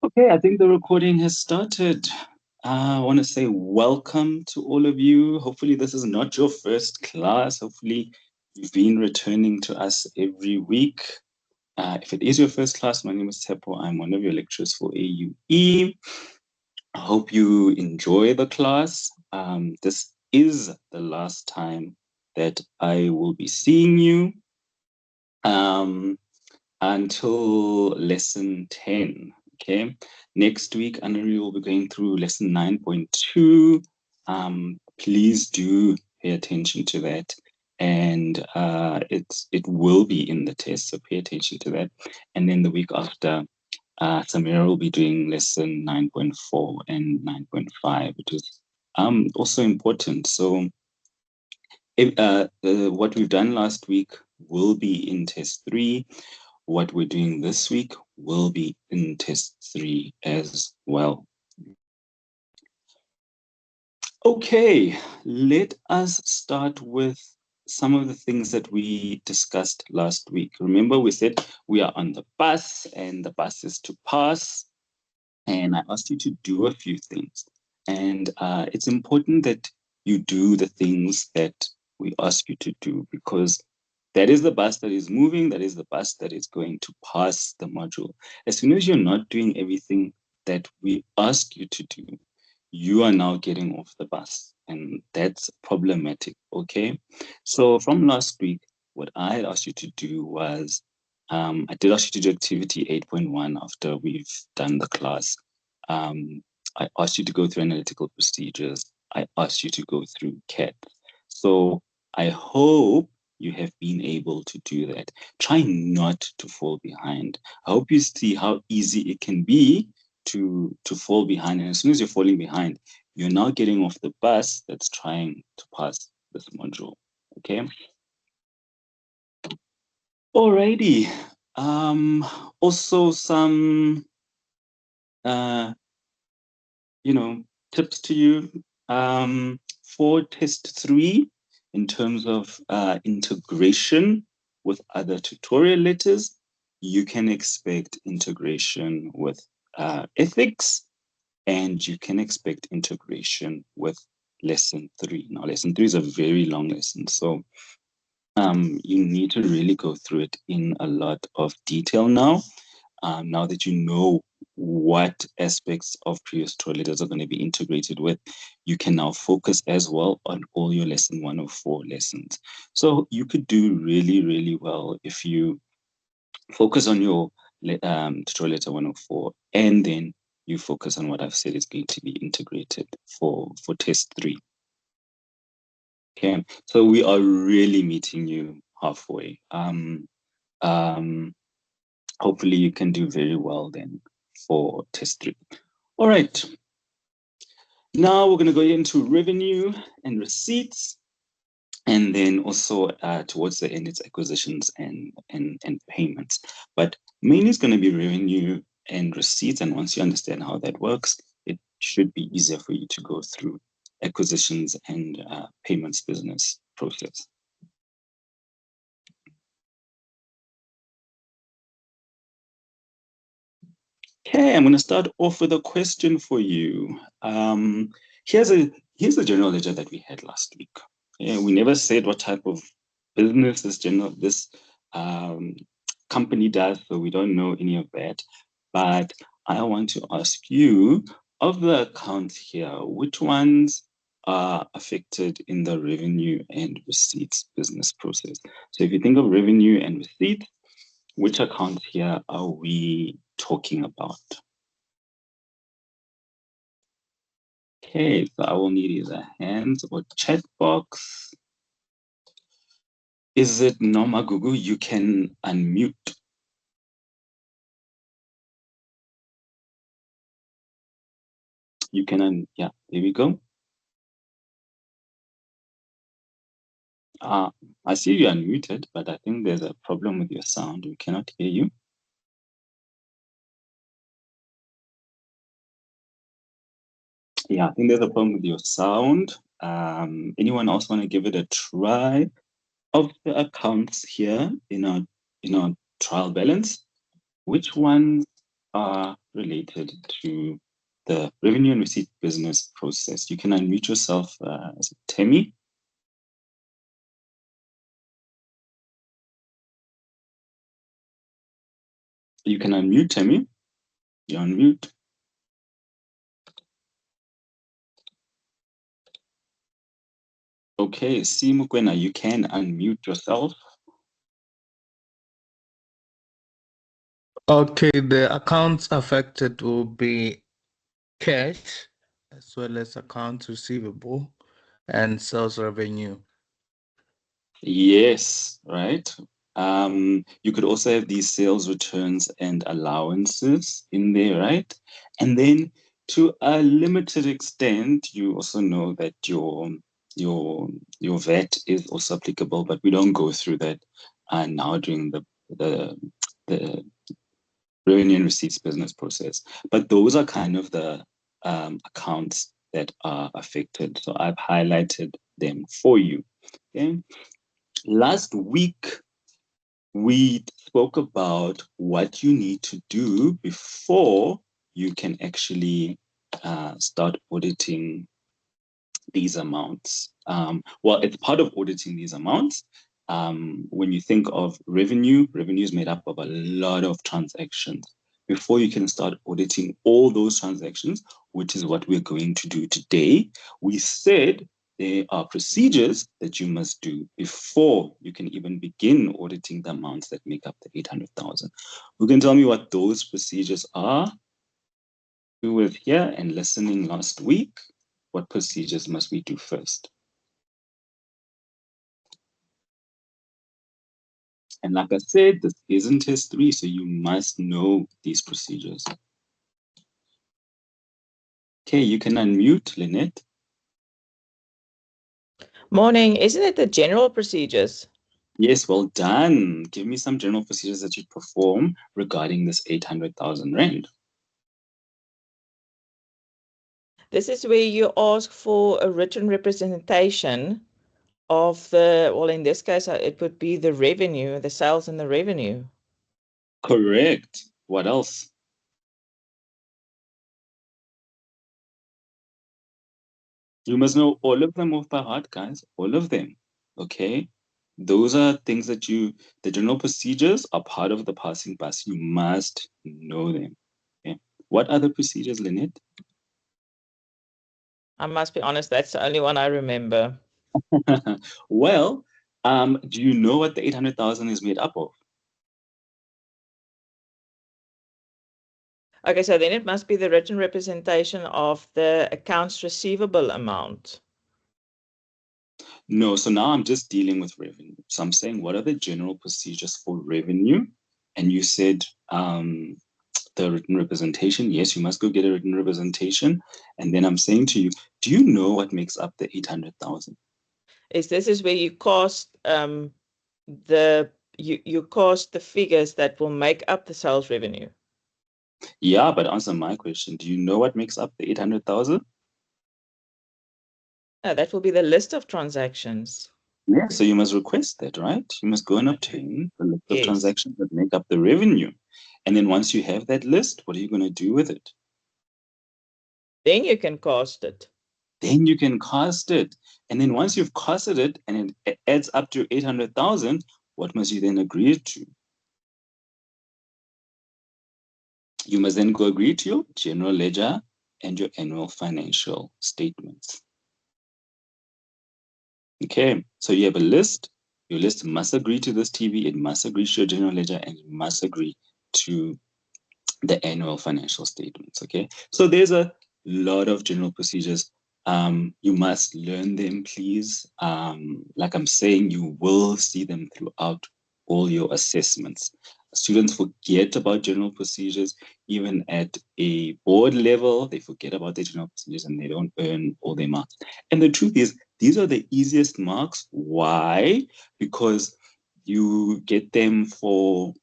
Okay, I think the recording has started. I want to say welcome to all of you. Hopefully, this is not your first class. Hopefully, you've been returning to us every week. If it is your first class, my name is Tepo. I'm one of your lecturers for AUE. I hope you enjoy the class. This is the last time that I will be seeing you. Until lesson 10. Okay. Next week, Anari will be going through lesson 9.2. Please do pay attention to that. And it will be in the test, so pay attention to that. And then the week after, Samira will be doing lesson 9.4 and 9.5, which is also important. So what we've done last week will be in test 3. What we're doing this week will be in test 3 as well. Okay, let us start with some of the things that we discussed last week. Remember, we said we are on the bus and the bus is to pass. And I asked you to do a few things. And it's important that you do the things that we ask you to do, because that is the bus that is moving, that is the bus that is going to pass the module. As soon as you're not doing everything that we ask you to do, you are now getting off the bus. And that's problematic, okay? So from last week, what I had asked you to do was, I did ask you to do activity 8.1 after we've done the class. I asked you to go through analytical procedures. I asked you to go through CAT. So I hope you have been able to do that. Try not to fall behind. I hope you see how easy it can be to fall behind. And as soon as you're falling behind, you're now getting off the bus that's trying to pass this module. Okay. Alrighty. Also some tips to you for test 3 in terms of integration with other tutorial letters. You can expect integration with ethics, and you can expect integration with lesson 3. Now, lesson 3 is a very long lesson, so you need to really go through it in a lot of detail now. Now that you know what aspects of previous tutorial letters are going to be integrated with, you can now focus as well on all your lesson 104 lessons. So you could do really, really well if you focus on your tutorial letter 104, and then you focus on what I've said is going to be integrated for test 3. Okay, so we are really meeting you halfway. Hopefully you can do very well then for test 3. All right. Now we're going to go into revenue and receipts. And then also towards the end, it's acquisitions and payments. But mainly it's going to be revenue and receipts. And once you understand how that works, it should be easier for you to go through acquisitions and payments business process. Okay, I'm going to start off with a question for you. Here's a general ledger that we had last week. Yeah, we never said what type of business this company does, so we don't know any of that. But I want to ask you, of the accounts here, which ones are affected in the revenue and receipts business process? So if you think of revenue and receipts, which accounts here are we talking about? Okay, so I will need either hands or chat box. Is it Nomagugu? You can unmute. You can, yeah, there we go. I see you unmuted, but I think there's a problem with your sound. We cannot hear you. Yeah, I think there's a problem with your sound. Anyone else want to give it a try? Of the accounts here in our trial balance, which ones are related to the revenue and receipt business process. You can unmute yourself, as Temi. You can unmute, Temi. You're on mute. Okay, Simukwena, you can unmute yourself. Okay, the accounts affected will be cash as well as accounts receivable and sales revenue. Yes, right. You could also have these sales returns and allowances in there, right? And then to a limited extent, you also know that your VAT is also applicable, but we don't go through that now during the the revenue and receipts business process. But those are kind of the accounts that are affected. So I've highlighted them for you. Okay. Last week, we spoke about what you need to do before you can actually start auditing these amounts. Well, it's part of auditing these amounts. When you think of revenue, revenue is made up of a lot of transactions. Before you can start auditing all those transactions, which is what we're going to do today, we said there are procedures that you must do before you can even begin auditing the amounts that make up the 800,000. Who can tell me what those procedures are? Who were here and listening last week? What procedures must we do first? And like I said, this isn't test 3, so you must know these procedures. Okay, you can unmute, Lynette. Morning. Isn't it the general procedures? Yes, well done. Give me some general procedures that you perform regarding this 800,000 Rand. This is where you ask for a written representation of the, well, in this case, it would be the revenue, the sales and the revenue. Correct. What else? You must know all of them off by heart, guys. All of them. Okay? Those are things that the general procedures are part of the passing bus. You must know them. Okay? What other procedures, Lynette? I must be honest, that's the only one I remember. Well, do you know what the 800,000 is made up of? Okay, so then it must be the written representation of the accounts receivable amount. No, so now I'm just dealing with revenue. So I'm saying, what are the general procedures for revenue? And you said the written representation. Yes, you must go get a written representation. And then I'm saying to you, do you know what makes up the 800,000? This is where you cast you cast the figures that will make up the sales revenue. Yeah, but answer my question. Do you know what makes up the 800,000? No, that will be the list of transactions. Yeah, so you must request that, right? You must go and obtain the list of Yes. transactions that make up the revenue. And then once you have that list, what are you going to do with it? Then you can cast it. Then you can cast it. And then once you've casted it and it adds up to 800,000, what must you then agree to? You must then go agree to your general ledger and your annual financial statements. Okay, so you have a list. Your list must agree to this TV, it must agree to your general ledger, and it must agree to the annual financial statements. Okay, so there's a lot of general procedures. You must learn them, please. Like I'm saying, you will see them throughout all your assessments. Students forget about general procedures, even at a board level, they forget about the general procedures and they don't earn all their marks. And the truth is, these are the easiest marks. Why? Because you get them for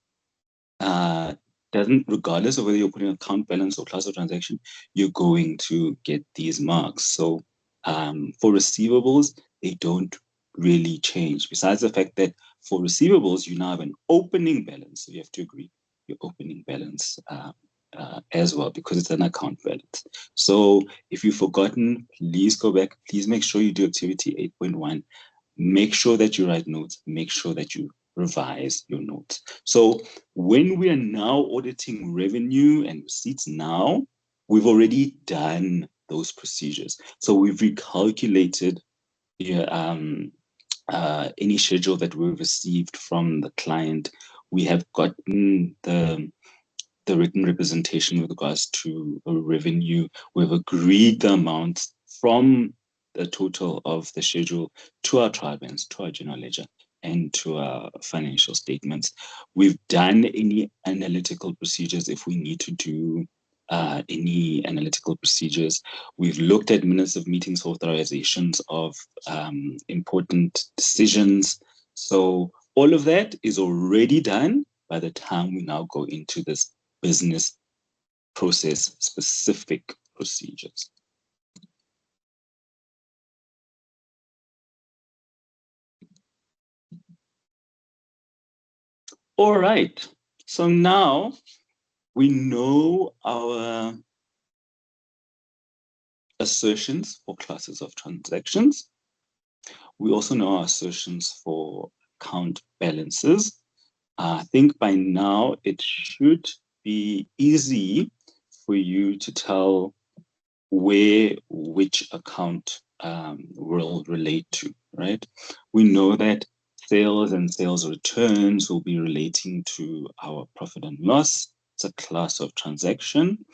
doesn't, regardless of whether you're putting account balance or class of transaction, you're going to get these marks. So for receivables, they don't really change. Besides the fact that for receivables, you now have an opening balance. So you have to agree your opening balance as well, because it's an account balance. So if you've forgotten, please go back. Please make sure you do activity 8.1. Make sure that you write notes. Make sure that you revise your notes. So when we are now auditing revenue and receipts now, we've already done those procedures. So we've recalculated any schedule that we've received from the client. We have gotten the written representation with regards to revenue. We've agreed the amounts from the total of the schedule to our trial balance, to our general ledger, and to our financial statements. We've done any analytical procedures if we need to do any analytical procedures. We've looked at minutes of meetings, authorizations of important decisions. So all of that is already done by the time we now go into this business process specific procedures. All right, so now we know our assertions for classes of transactions. We also know our assertions for account balances. I think by now it should be easy for you to tell where which account will relate to, right? We know that sales and sales returns will be relating to our profit and loss. It's a class of transaction,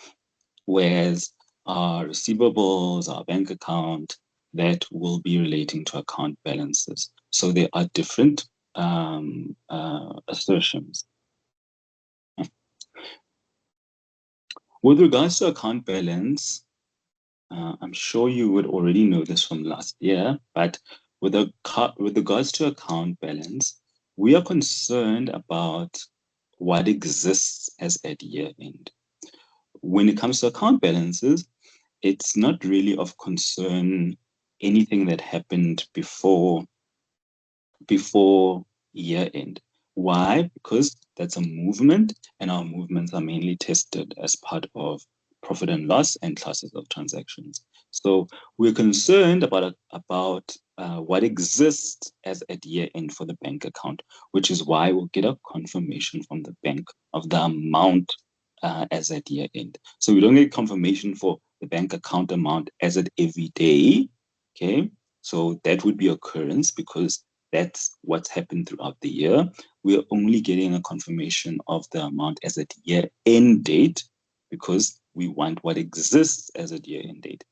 whereas our receivables, our bank account, that will be relating to account balances. So there are different assertions. With regards to account balance, I'm sure you would already know this from last year, but with regards to account balance, we are concerned about what exists as at year end. When it comes to account balances, it's not really of concern anything that happened before year end. Why? Because that's a movement, and our movements are mainly tested as part of profit and loss and classes of transactions. So we're concerned about what exists as at year end for the bank account, which is why we'll get a confirmation from the bank of the amount as at year end. So we don't get confirmation for the bank account amount as at every day. Okay, so that would be occurrence because that's what's happened throughout the year. We're only getting a confirmation of the amount as at year end date because we want what exists as at year end date.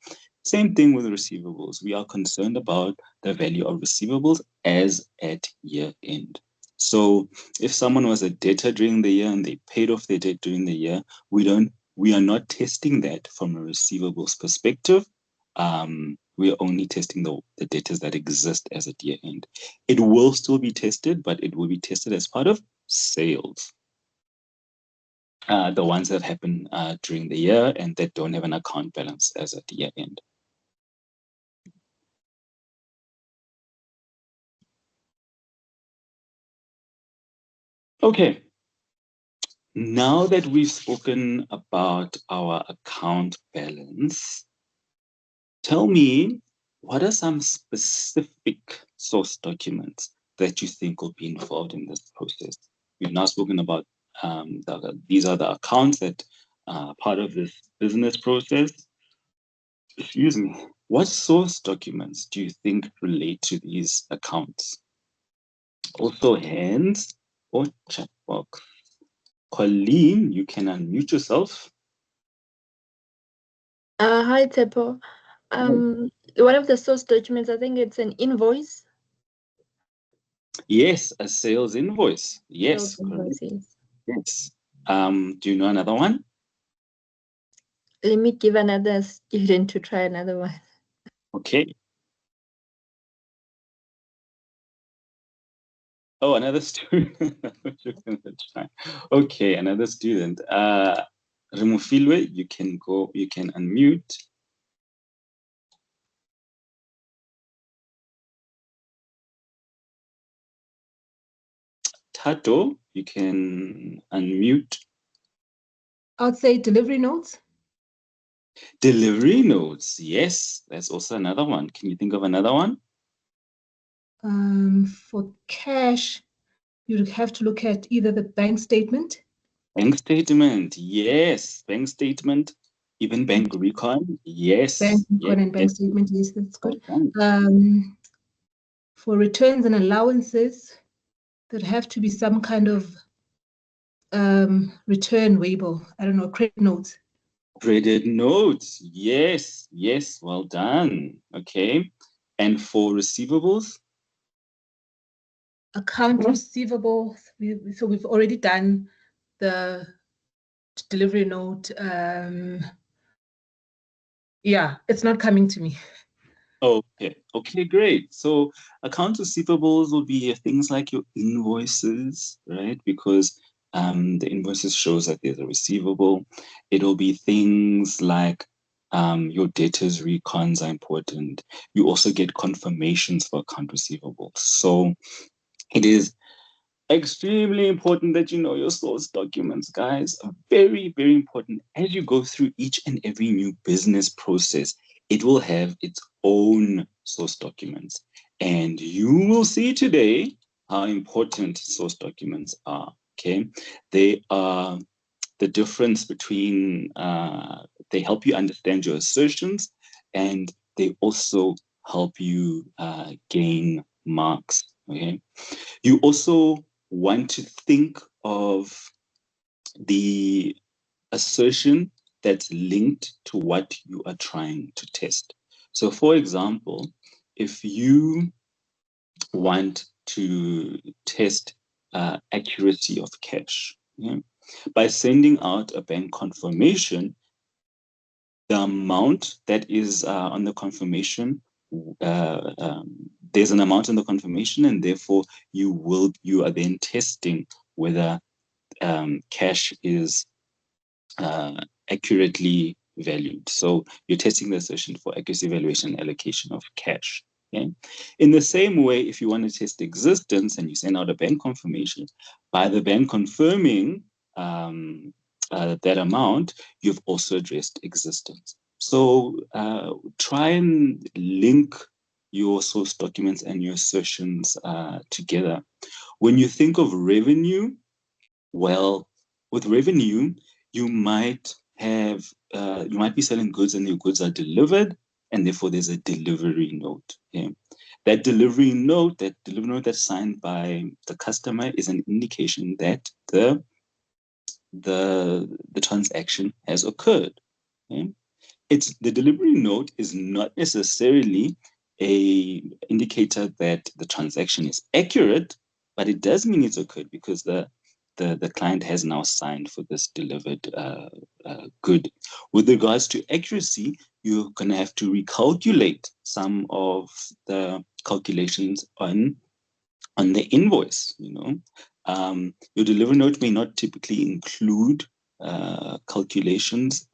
Same thing with receivables. We are concerned about the value of receivables as at year end. So if someone was a debtor during the year and they paid off their debt during the year, we are not testing that from a receivables perspective. We are only testing the debtors that exist as at year end. It will still be tested, but it will be tested as part of sales. The ones that happen during the year and that don't have an account balance as at year end. Okay. Now that we've spoken about our account balance, tell me, what are some specific source documents that you think will be involved in this process? We've now spoken about these are the accounts that are part of this business process. Excuse me. What source documents do you think relate to these accounts? Also, hands or chat box. Colleen, you can unmute yourself. Hi, Tepo. One of the source documents, I think it's an invoice. Yes, a sales invoice. Yes, Sales invoices. yes. Do you know another one? Let me give another student to try another one. Okay. Oh, another student. Okay, another student. Remufilwe, you can unmute. Tato, you can unmute. I'd say delivery notes. Delivery notes. Yes, that's also another one. Can you think of another one? For cash, you'd have to look at either the bank statement. Bank statement. Yes, bank statement. Even bank recon. Yes. Bank Yes, recon and bank definitely. statement, yes, that's good. Okay. For returns and allowances, there'd have to be some kind of return waiver. I don't know, credit notes. Credit notes. Yes, yes, well done. Okay. And for receivables? Account receivable. So we've already done the delivery note. Yeah, it's not coming to me. Okay, okay, great. So accounts receivables will be things like your invoices, right? Because the invoices shows that there's a receivable. It'll be things like your debtors recons are important. You also get confirmations for account receivables. So it is extremely important that you know your source documents, guys. Very, very important. As you go through each and every new business process, it will have its own source documents. And you will see today how important source documents are. Okay. They are the difference between, they help you understand your assertions, and they also help you gain marks. Okay. You also want to think of the assertion that's linked to what you are trying to test. So, for example, if you want to test accuracy of cash, yeah, by sending out a bank confirmation, the amount that is on the confirmation, there's an amount on the confirmation, and therefore you are then testing whether cash is accurately valued. So you're testing the assertion for accuracy, valuation, allocation of cash. Okay. In the same way, if you want to test existence and you send out a bank confirmation, by the bank confirming that amount, you've also addressed existence. So try and link your source documents and your assertions together. When you think of revenue, well, with revenue, you might be selling goods and your goods are delivered, and therefore there's a delivery note. Okay? That delivery note that's signed by the customer is an indication that the transaction has occurred. Okay? The delivery note is not necessarily a indicator that the transaction is accurate, but it does mean it's occurred because the client has now signed for this delivered good. With regards to accuracy, you're going to have to recalculate some of the calculations on the invoice. Your delivery note may not typically include calculations,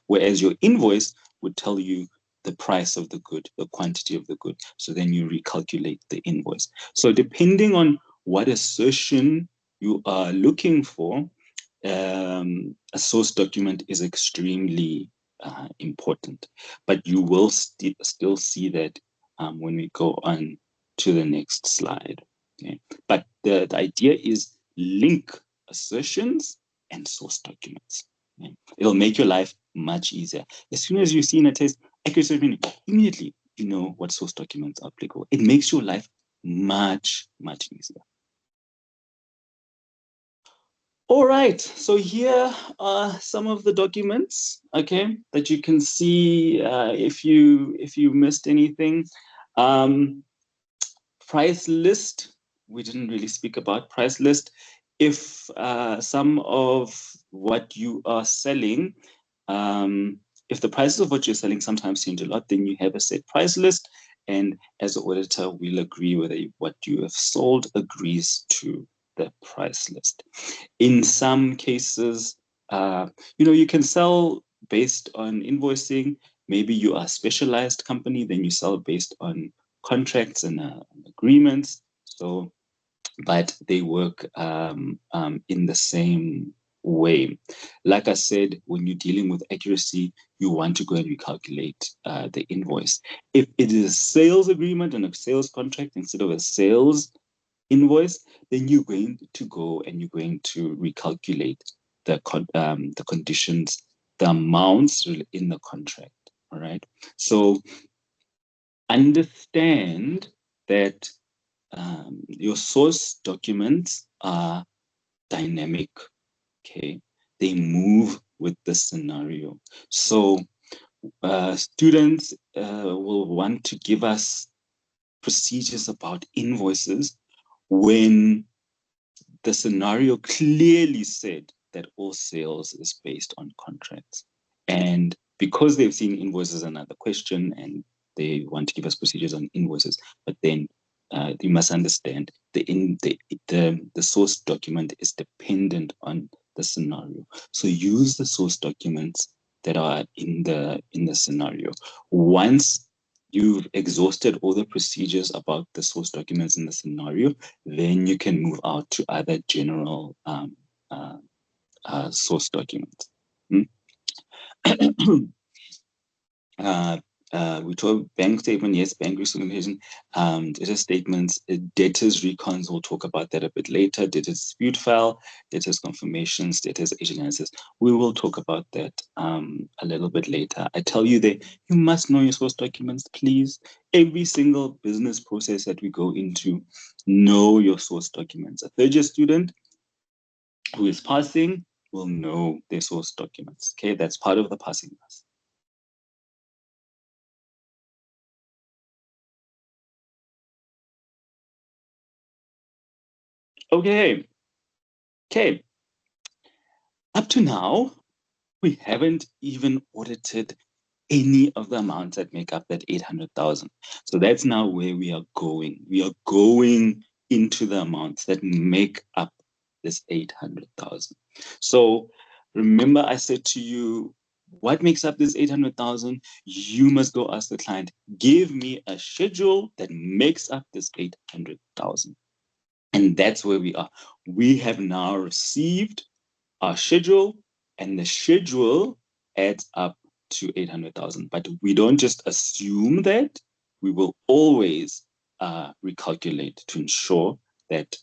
whereas your invoice would tell you the price of the good, the quantity of the good. So then you recalculate the invoice. So depending on what assertion you are looking for, a source document is extremely important. But you will still see that when we go on to the next slide. Okay? But the idea is link assertions and source documents. Okay? It'll make your life much easier. As soon as you see in a test, accuracy, immediately you know what source documents are applicable. It makes your life much, much easier. All right, so here are some of the documents, okay, that you can see if you missed anything. Price list, we didn't really speak about price list. If some of what you are selling, if the prices of what you're selling sometimes change a lot, then you have a set price list. And as an auditor, we'll agree whether what you have sold agrees to the price list. In some cases, you can sell based on invoicing. Maybe you are a specialized company, then you sell based on contracts and agreements. So, but they work in the same way. Like I said, when you're dealing with accuracy, you want to go and recalculate the invoice. If it is a sales agreement and a sales contract instead of a sales invoice, then you're going to go and you're going to recalculate the conditions, the amounts in the contract. All right. So understand that your source documents are dynamic. Okay, they move with the scenario. So students will want to give us procedures about invoices when the scenario clearly said that all sales is based on contracts. And because they've seen invoices another question and they want to give us procedures on invoices, but then you must understand the source document is dependent on the scenario. So use the source documents that are in the scenario. Once you've exhausted all the procedures about the source documents in the scenario, then you can move out to other general source documents. We talk bank statement, yes, bank reconciliation, debtor statements, debtors recons, we'll talk about that a bit later, debtors dispute file, debtors confirmations, debtors agent analysis. We will talk about that a little bit later. I tell you that you must know your source documents, please. Every single business process that we go into, know your source documents. A third year student who is passing will know their source documents. Okay, that's part of the passing class. Okay. Up to now, we haven't even audited any of the amounts that make up that 800,000. So that's now where we are going. We are going into the amounts that make up this 800,000. So remember I said to you, what makes up this 800,000? You must go ask the client, give me a schedule that makes up this 800,000. And that's where we are. We have now received our schedule, and the schedule adds up to 800,000. But we don't just assume that. We will always recalculate to ensure that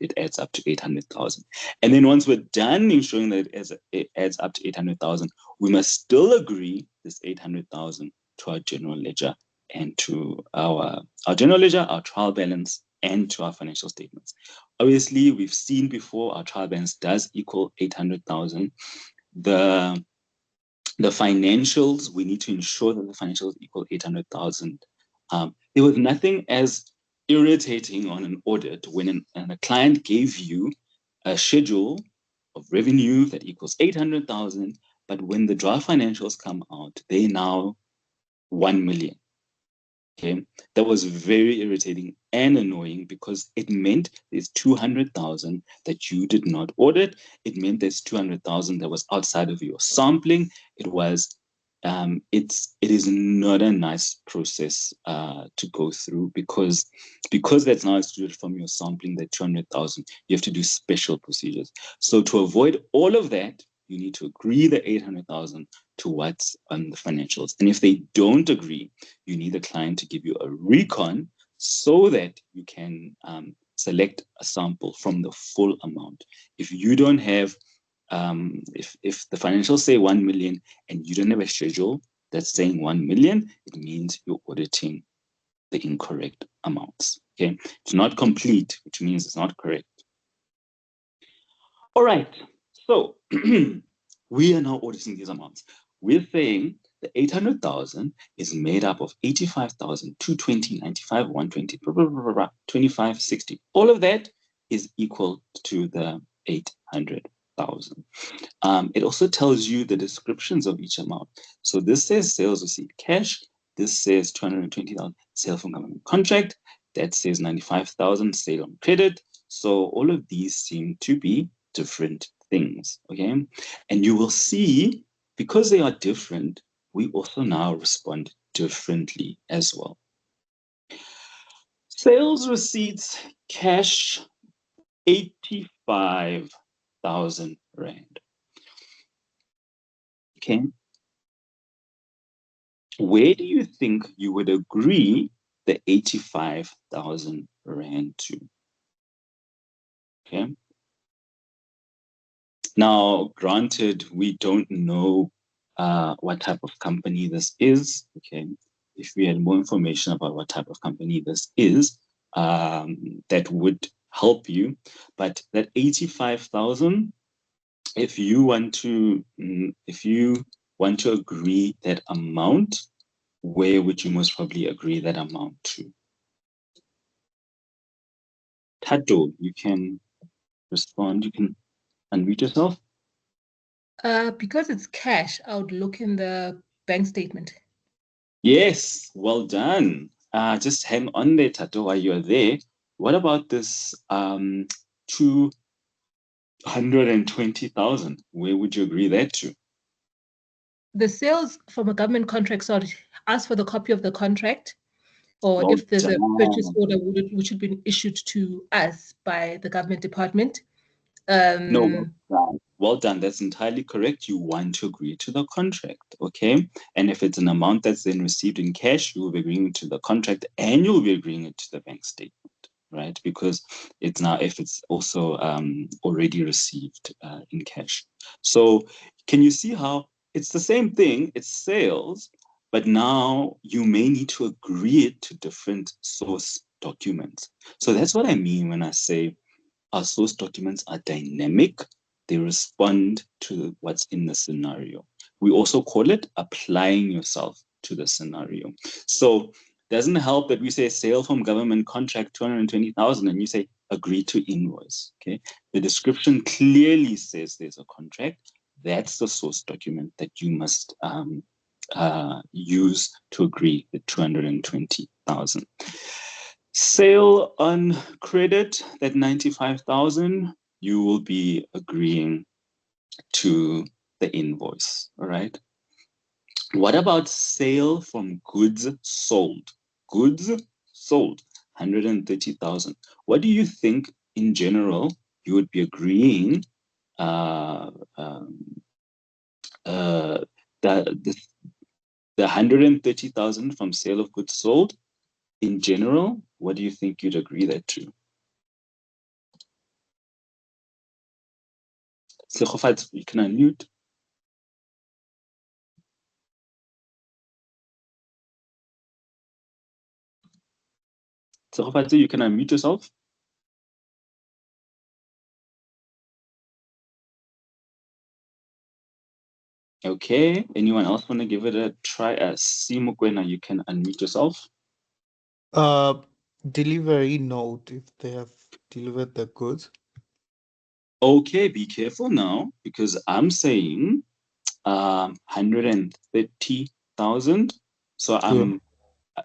it adds up to 800,000. And then once we're done ensuring that it adds up to 800,000, we must still agree this 800,000 to our general ledger and to our general ledger, our trial balance, and to our financial statements. Obviously, we've seen before our trial balance does equal 800,000. The financials, we need to ensure that the financials equal 800,000. There was nothing as irritating on an audit when a client gave you a schedule of revenue that equals 800,000, but when the draft financials come out, they now 1 million. Okay, that was very irritating and annoying because it meant there's 200,000 that you did not audit. It meant there's 200,000 that was outside of your sampling. It is not a nice process to go through because that's now excluded from your sampling, that 200,000. You have to do special procedures. So to avoid all of that, you need to agree the 800,000 to what's on the financials. And if they don't agree, you need the client to give you a recon so that you can select a sample from the full amount. If you don't have, if the financials say 1 million and you don't have a schedule that's saying 1 million, it means you're auditing the incorrect amounts. Okay, it's not complete, which means it's not correct. All right, so we are now auditing these amounts. We're saying the 800,000 is made up of 85,000, 220, 95, 120, blah, blah, blah, blah, 25, 60. All of that is equal to the 800,000. It also tells you the descriptions of each amount. So this says sales received cash. This says 220,000 sale from government contract. That says 95,000 sale on credit. So all of these seem to be different things, okay? And you will see, because they are different, we also now respond differently as well. Sales receipts, cash, 85,000 rand. Okay. Where do you think you would agree the 85,000 rand to? Okay. Now, granted, we don't know what type of company this is. Okay. If we had more information about what type of company this is, that would help you. But that 85,000, if you want to agree that amount, where would you most probably agree that amount to? Tato, you can respond. You can unmute yourself. Because it's cash, I would look in the bank statement. Yes, well done. Just hang on there, Tato, while you're there. What about this 220,000? Where would you agree that to? The sales from a government contract, so I'd ask for the copy of the contract, or Well if there's a purchase done. order which had been issued to us by the government department. No, well done. That's entirely correct. You want to agree to the contract, okay? And if it's an amount that's then received in cash, you will be agreeing to the contract and you'll be agreeing it to the bank statement, right? Because it's now if it's also already received in cash. So can you see how it's the same thing? It's sales, but now you may need to agree it to different source documents. So that's what I mean when I say our source documents are dynamic. They respond to what's in the scenario. We also call it applying yourself to the scenario. So it doesn't help that we say sale from government contract 220,000 and you say agree to invoice. Okay. The description clearly says there's a contract. That's the source document that you must use to agree the 220,000. Sale on credit, that 95,000, you will be agreeing to the invoice, all right? What about sale from goods sold? Goods sold, 130,000. What do you think in general you would be agreeing the 130,000 from sale of goods sold? In general, what do you think you'd agree that to? Sekgofatso, you can unmute. Sekgofatso, you can unmute yourself. Okay, anyone else want to give it a try? Simukwena, you can unmute yourself. Delivery note if they have delivered the goods. Okay, be careful now because I'm saying 130,000. So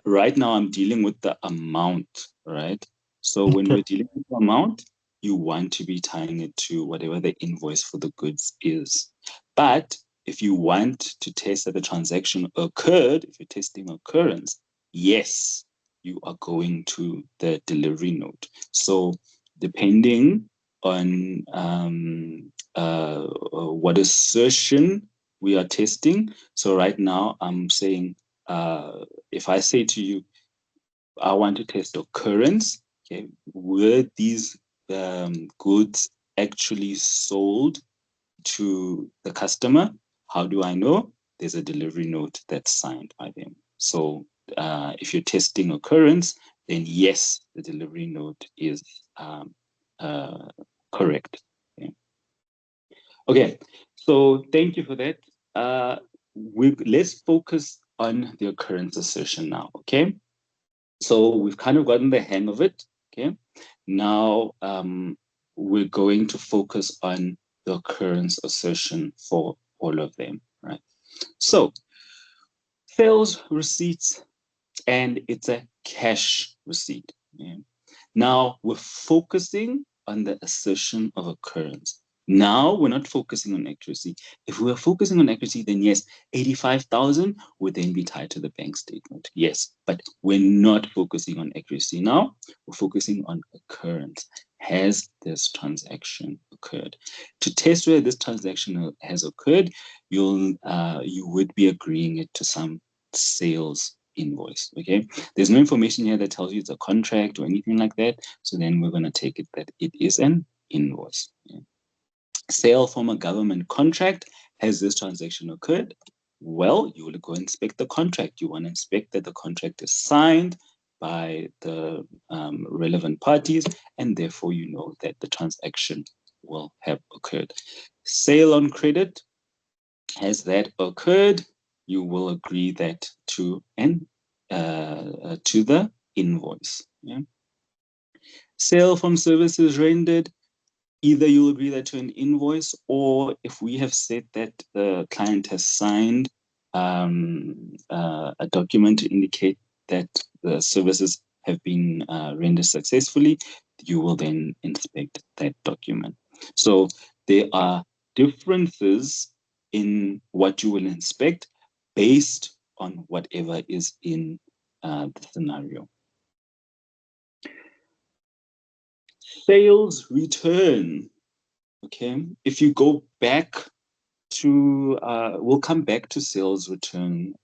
right now I'm dealing with the amount, right? So when we're dealing with the amount, you want to be tying it to whatever the invoice for the goods is. But if you want to test that the transaction occurred, if you're testing occurrence, yes, you are going to the delivery note. So depending on what assertion we are testing. So right now I'm saying, if I say to you, I want to test occurrence, okay, were these goods actually sold to the customer? How do I know? There's a delivery note that's signed by them. So if you're testing occurrence, then yes, the delivery note is correct. Okay, so thank you for that. Let's focus on the occurrence assertion now, okay? So we've kind of gotten the hang of it, okay? Now we're going to focus on the occurrence assertion for all of them, right? So sales receipts, and it's a cash receipt. Yeah? Now we're focusing on the assertion of occurrence. Now we're not focusing on accuracy. If we were focusing on accuracy, then yes, 85,000 would then be tied to the bank statement. Yes, but we're not focusing on accuracy now. We're focusing on occurrence. has this transaction occurred? To test whether this transaction has occurred, you would be agreeing it to some sales invoice. Okay, there's no information here that tells you it's a contract or anything like that. So then we're going to take it that it is an invoice. Yeah. Sale from a government contract. Has this transaction occurred? Well, you will go inspect the contract. You want to inspect that the contract is signed by the relevant parties, and therefore you know that the transaction will have occurred. Sale on credit. Has that occurred? You will agree that to the invoice. Yeah? Sale from services rendered. Either you'll agree that to an invoice, or if we have said that the client has signed a document to indicate that the services have been rendered successfully, you will then inspect that document. So there are differences in what you will inspect based on whatever is in the scenario. Sales return. Okay, if you go back to, we'll come back to sales return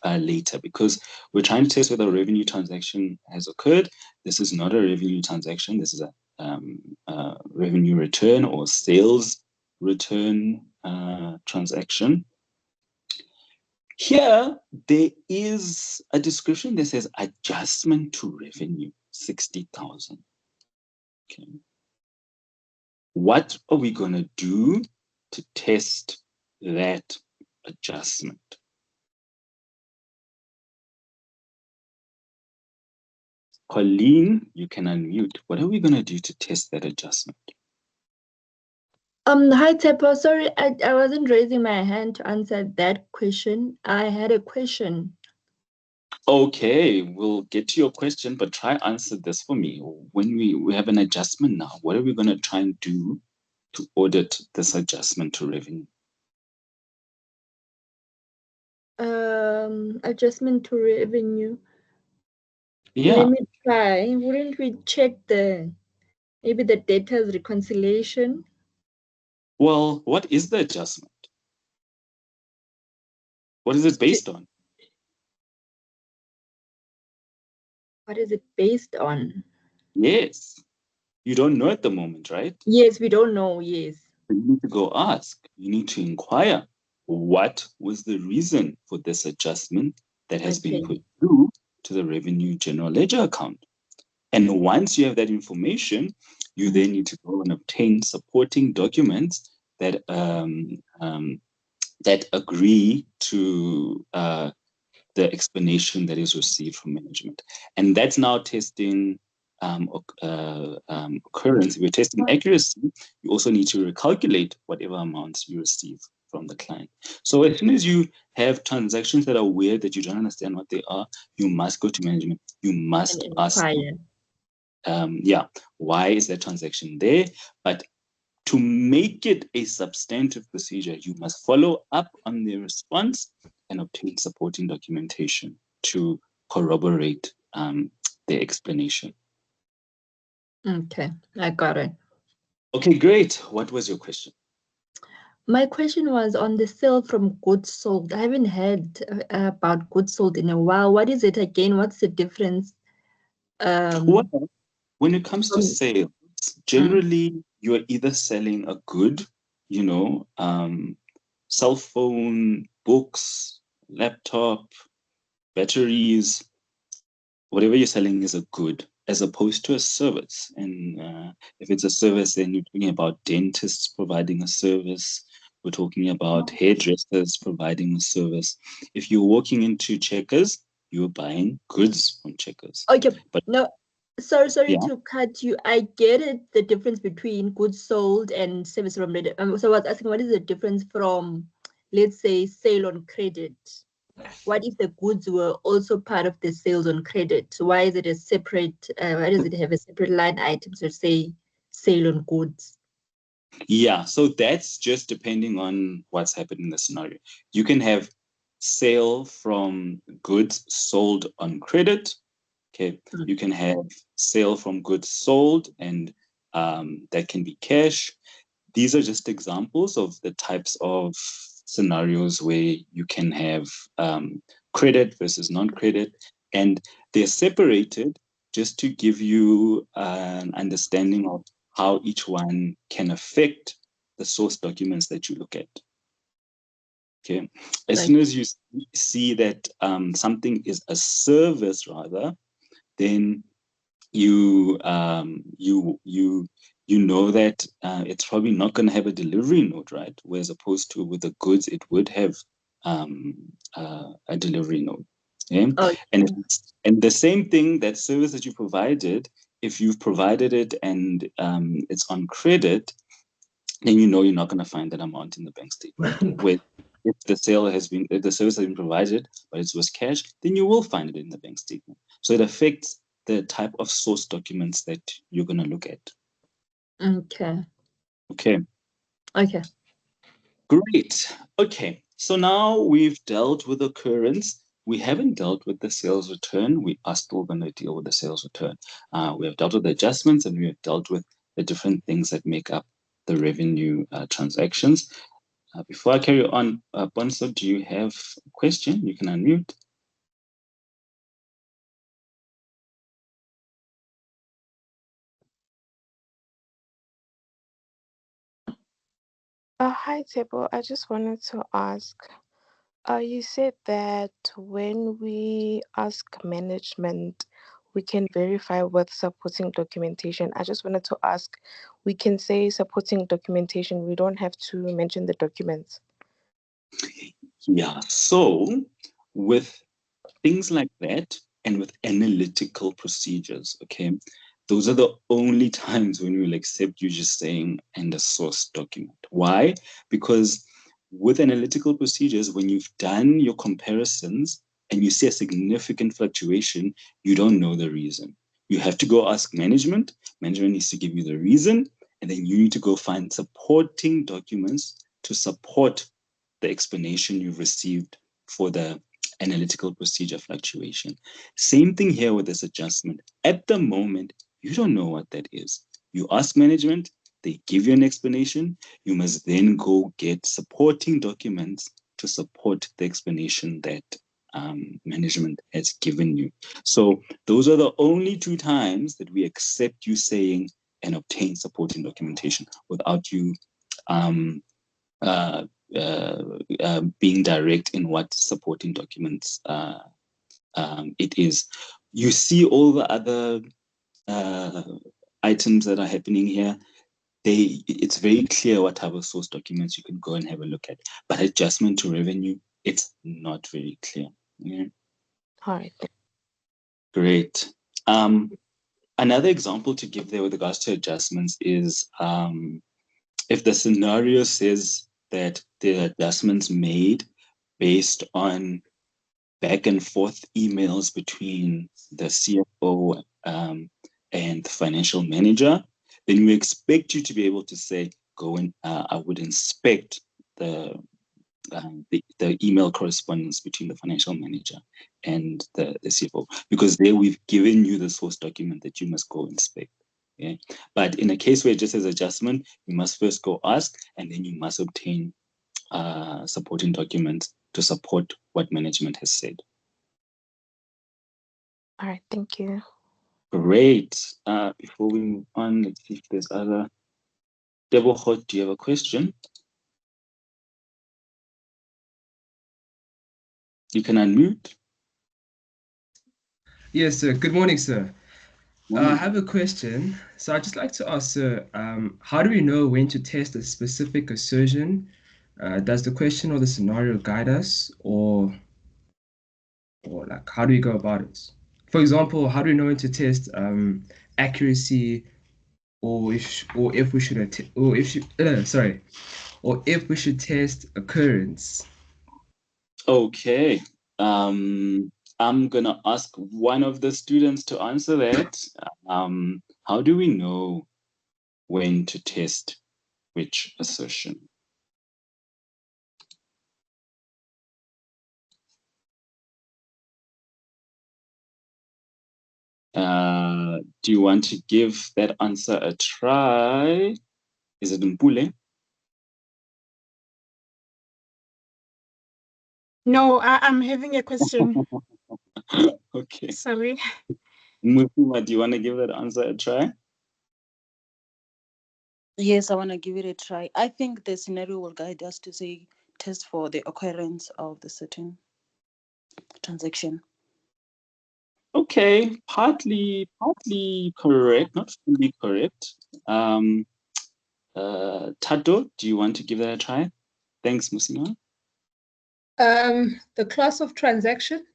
later, because we're trying to test whether a revenue transaction has occurred. This is not a revenue transaction. This is a revenue return or sales return transaction. Here, there is a description that says adjustment to revenue, 60,000. Okay. What are we going to do to test that adjustment? Colleen, you can unmute. What are we going to do to test that adjustment? Hi, Tepo. Sorry, I wasn't raising my hand to answer that question. I had a question. Okay, we'll get to your question, but try answer this for me. When we have an adjustment now, what are we going to try and do to audit this adjustment to revenue? Adjustment to revenue. Yeah. Let me try. Wouldn't we check maybe the data's reconciliation? Well, what is the adjustment? What is it based on? What is it based on? Yes. You don't know at the moment, right? Yes, we don't know. Yes. You need to go ask. You need to inquire. What was the reason for this adjustment that has been put through to the revenue general ledger account? And once you have that information, you then need to go and obtain supporting documents that that agree to the explanation that is received from management. And that's now testing occurrence. If you're testing accuracy, you also need to recalculate whatever amounts you receive from the client. So as soon as you have transactions that are weird, that you don't understand what they are, you must go to management. You must ask them, why is that transaction there? But to make it a substantive procedure, you must follow up on their response and obtain supporting documentation to corroborate their explanation. Okay, I got it. Okay, great. What was your question? My question was on the sale from goods sold. I haven't heard about goods sold in a while. What is it again? What's the difference? Well, when it comes to sales, generally you're either selling a good, cell phone, books, laptop, batteries, whatever you're selling is a good, as opposed to a service. And if it's a service, then you're talking about dentists providing a service. We're talking about hairdressers providing a service. If you're walking into Checkers, you're buying goods from Checkers. Okay, but no, sorry to cut you. I get it, the difference between goods sold and service from credit. So I was asking, what is the difference from, let's say, sale on credit? What if the goods were also part of the sales on credit? Why is it a separate, why does it have a separate line item to say sale on goods? Yeah, so that's just depending on what's happening in the scenario. You can have sale from goods sold on credit, Okay, you can have sale from goods sold, and that can be cash. These are just examples of the types of scenarios where you can have credit versus non-credit, and they're separated just to give you an understanding of how each one can affect the source documents that you look at. Okay, as soon as you see that something is a service, rather, then you know that it's probably not going to have a delivery note, right? Whereas opposed to with the goods, it would have a delivery note. Okay? Okay. And the same thing, that service that you provided, if you've provided it and it's on credit, then you know you're not going to find that amount in the bank statement. If the service has been provided, but it was cash, then you will find it in the bank statement. So it affects the type of source documents that you're going to look at. Okay. Okay. Okay. Great. Okay. So now we've dealt with occurrence. We haven't dealt with the sales return. We are still going to deal with the sales return. We have dealt with the adjustments, and we have dealt with the different things that make up the revenue transactions. Before I carry on, Bonso, do you have a question? You can unmute. Hi, Tebo. I just wanted to ask, you said that when we ask management, we can verify with supporting documentation. I just wanted to ask, we can say supporting documentation, we don't have to mention the documents. Yeah, so with things like that and with analytical procedures, okay, those are the only times when we'll accept you just saying and a source document. Why? Because with analytical procedures, when you've done your comparisons and you see a significant fluctuation, you don't know the reason. You have to go ask management. Management needs to give you the reason, and then you need to go find supporting documents to support the explanation you've received for the analytical procedure fluctuation. Same thing here with this adjustment. At the moment, you don't know what that is. You ask management, they give you an explanation. You must then go get supporting documents to support the explanation that management has given you. So those are the only two times that we accept you saying and obtain supporting documentation without you being direct in what supporting documents it is. You see all the other items that are happening here. It's very clear what type of source documents you can go and have a look at. But adjustment to revenue, it's not very clear. Yeah. All right. Great. Another example to give there with regards to adjustments is if the scenario says that the adjustments made based on back and forth emails between the CFO and the financial manager, then we expect you to be able to say, go and I would inspect the email correspondence between the financial manager and the CFO, because there we've given you the source document that you must go inspect. Okay? But in a case where it just says adjustment, you must first go ask, and then you must obtain supporting documents to support what management has said. All right, thank you. Great. Before we move on, let's see if there's other. Deboho, do you have a question? You can unmute. Yes, sir. Good morning, sir. I have a question. So I'd just like to ask, sir, how do we know when to test a specific assertion? Does the question or the scenario guide us, or like how do we go about it? For example, how do we know when to test accuracy, or if we should test occurrence? Okay. I'm gonna ask one of the students to answer that. How do we know when to test which assertion? Do you want to give that answer a try? Is it Mpule? No, I'm having a question. Okay. Sorry. Musima, do you want to give that answer a try? Yes, I want to give it a try. I think the scenario will guide us to say test for the occurrence of the certain transaction. Okay, partly correct, not fully correct. Tato, do you want to give that a try? Thanks, Musima. The class of transaction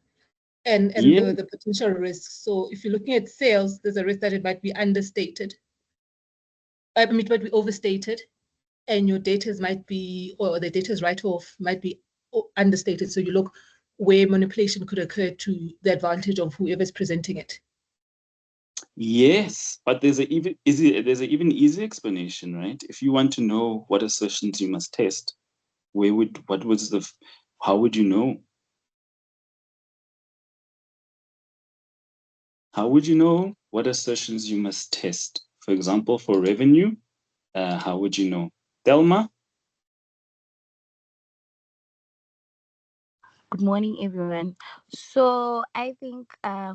and Yeah. the potential risks. So if you're looking at sales, there's a risk that it might be understated. I mean, it might be overstated, and your data might be, or the data's write-off might be understated. So you look where manipulation could occur to the advantage of whoever's presenting it. Yes, but there's an even easier explanation, right? If you want to know what assertions you must test, how would you know? How would you know what assertions you must test? For example, for revenue, how would you know? Thelma? Good morning, everyone. So I think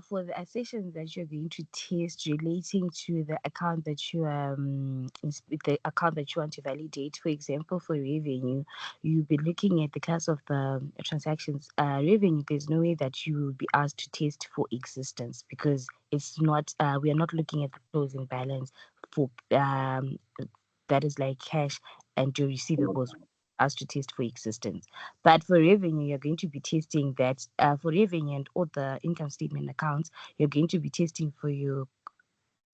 for the assertions that you're going to test relating to the account that you the account that you want to validate, for example, for revenue, you'll be looking at the class of the transactions. Revenue, there's no way that you will be asked to test for existence because it's not. We are not looking at the closing balance for that is like cash and your receivables. Asked to test for existence. But for revenue, you're going to be testing that for revenue and all the income statement accounts, you're going to be testing for your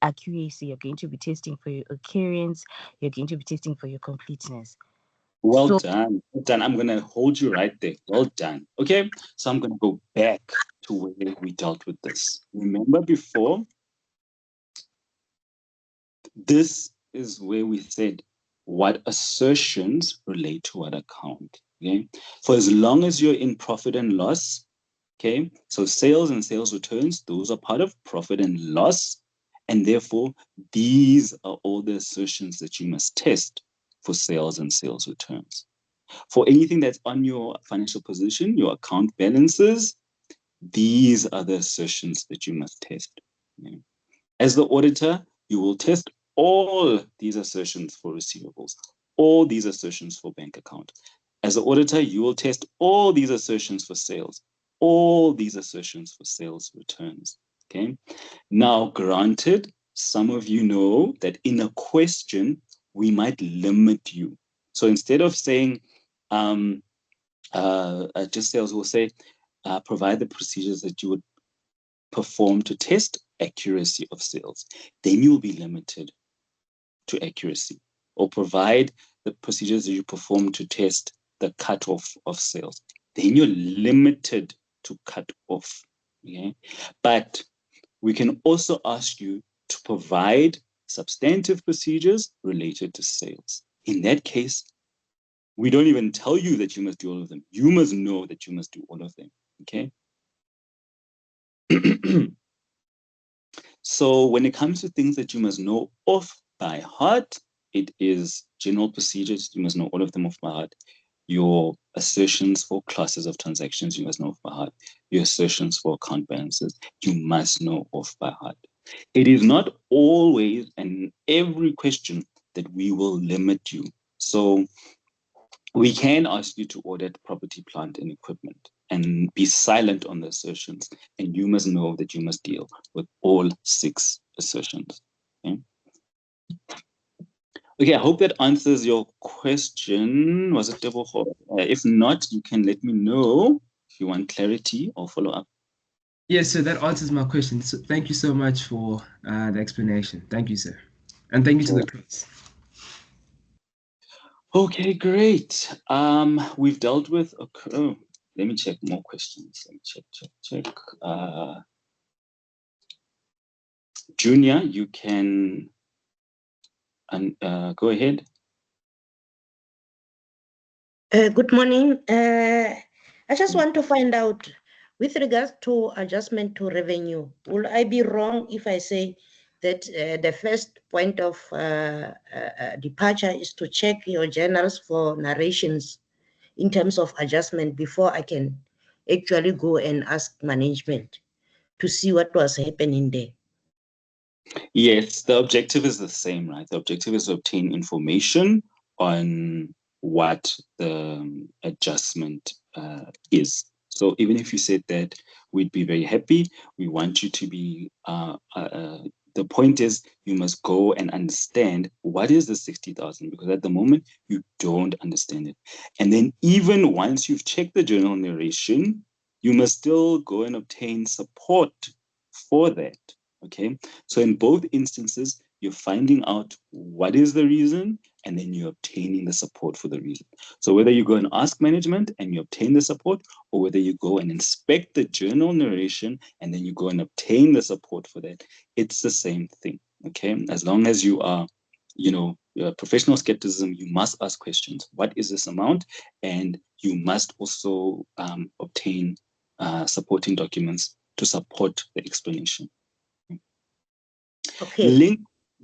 accuracy, you're going to be testing for your occurrence, you're going to be testing for your completeness. Well done. Well done. I'm going to hold you right there. Well done. Okay. So I'm going to go back to where we dealt with this. Remember before, this is where we said what assertions relate to what account. Okay. For as long as you're in profit and loss, okay, so sales and sales returns, those are part of profit and loss. And therefore, these are all the assertions that you must test for sales and sales returns. For anything that's on your financial position, your account balances, these are the assertions that you must test. Okay. As the auditor, you will test all these assertions for receivables, all these assertions for bank account. As an auditor, you will test all these assertions for sales, all these assertions for sales returns. Okay. Now, granted, some of you know that in a question, we might limit you. So instead of saying, just sales will say, provide the procedures that you would perform to test accuracy of sales. Then you will be limited to accuracy, or provide the procedures that you perform to test the cutoff of sales. Then you're limited to cut off. Okay? But we can also ask you to provide substantive procedures related to sales. In that case, we don't even tell you that you must do all of them. You must know that you must do all of them. Okay? So when it comes to things that you must know off by heart, it is general procedures. You must know all of them off by heart. Your assertions for classes of transactions, you must know off by heart. Your assertions for account balances, you must know off by heart. It is not always and every question that we will limit you. So we can ask you to audit property, plant, and equipment and be silent on the assertions. And you must know that you must deal with all 6 assertions. Okay, okay, I hope that answers your question. Was it Tebogo? If not, you can let me know if you want clarity or follow up. Yes, sir, that answers my question. So thank you so much for the explanation. Thank you, sir. And thank you to the class. Okay, great. We've dealt with, oh, let me check more questions. Let me check. Junior, you can go ahead. Good morning. I just want to find out With regards to adjustment to revenue, will I be wrong if I say that the first point of departure is to check your journals for narrations in terms of adjustment before I can actually go and ask management to see what was happening there? Yes, the objective is the same, right? The objective is to obtain information on what the adjustment is. So even if you said that we'd be very happy, we want you to be, the point is you must go and understand what is the 60,000, because at the moment you don't understand it. And then even once you've checked the journal narration, you must still go and obtain support for that. Okay, so in both instances, you're finding out what is the reason, and then you're obtaining the support for the reason. So whether you go and ask management and you obtain the support, or whether you go and inspect the journal narration and then you go and obtain the support for that, it's the same thing. Okay, as long as you are, professional skepticism, you must ask questions. What is this amount? And you must also obtain supporting documents to support the explanation. Okay.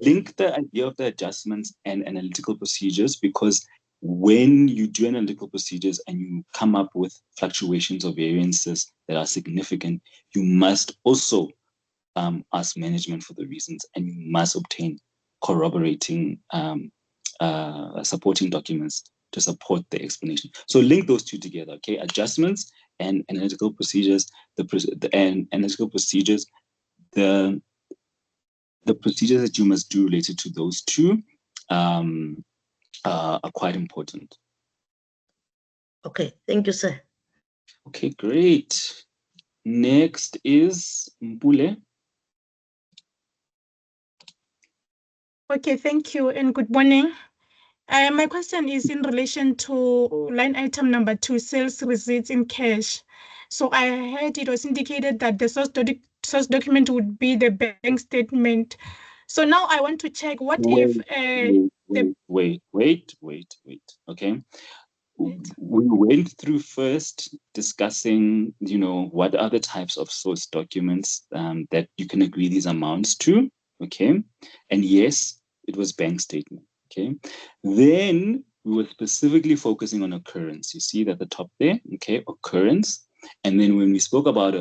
Link the idea of the adjustments and analytical procedures, because when you do analytical procedures and you come up with fluctuations or variances that are significant, you must also ask management for the reasons, and you must obtain corroborating supporting documents to support the explanation. So link those two together, okay? Adjustments and analytical procedures, analytical procedures, the procedures that you must do related to those two are quite important. Okay, thank you, sir. Okay, great. Next is Mpule. Okay, thank you and good morning. My question is in relation to line item number 2, sales receipts in cash. So I heard it was indicated that the source document would be the bank statement. So now I want to check what if wait. Okay. We went through first discussing, what are the types of source documents that you can agree these amounts to. Okay. And yes, it was bank statement. Okay. Then we were specifically focusing on occurrence. You see that at the top there, okay, occurrence. And then when we spoke about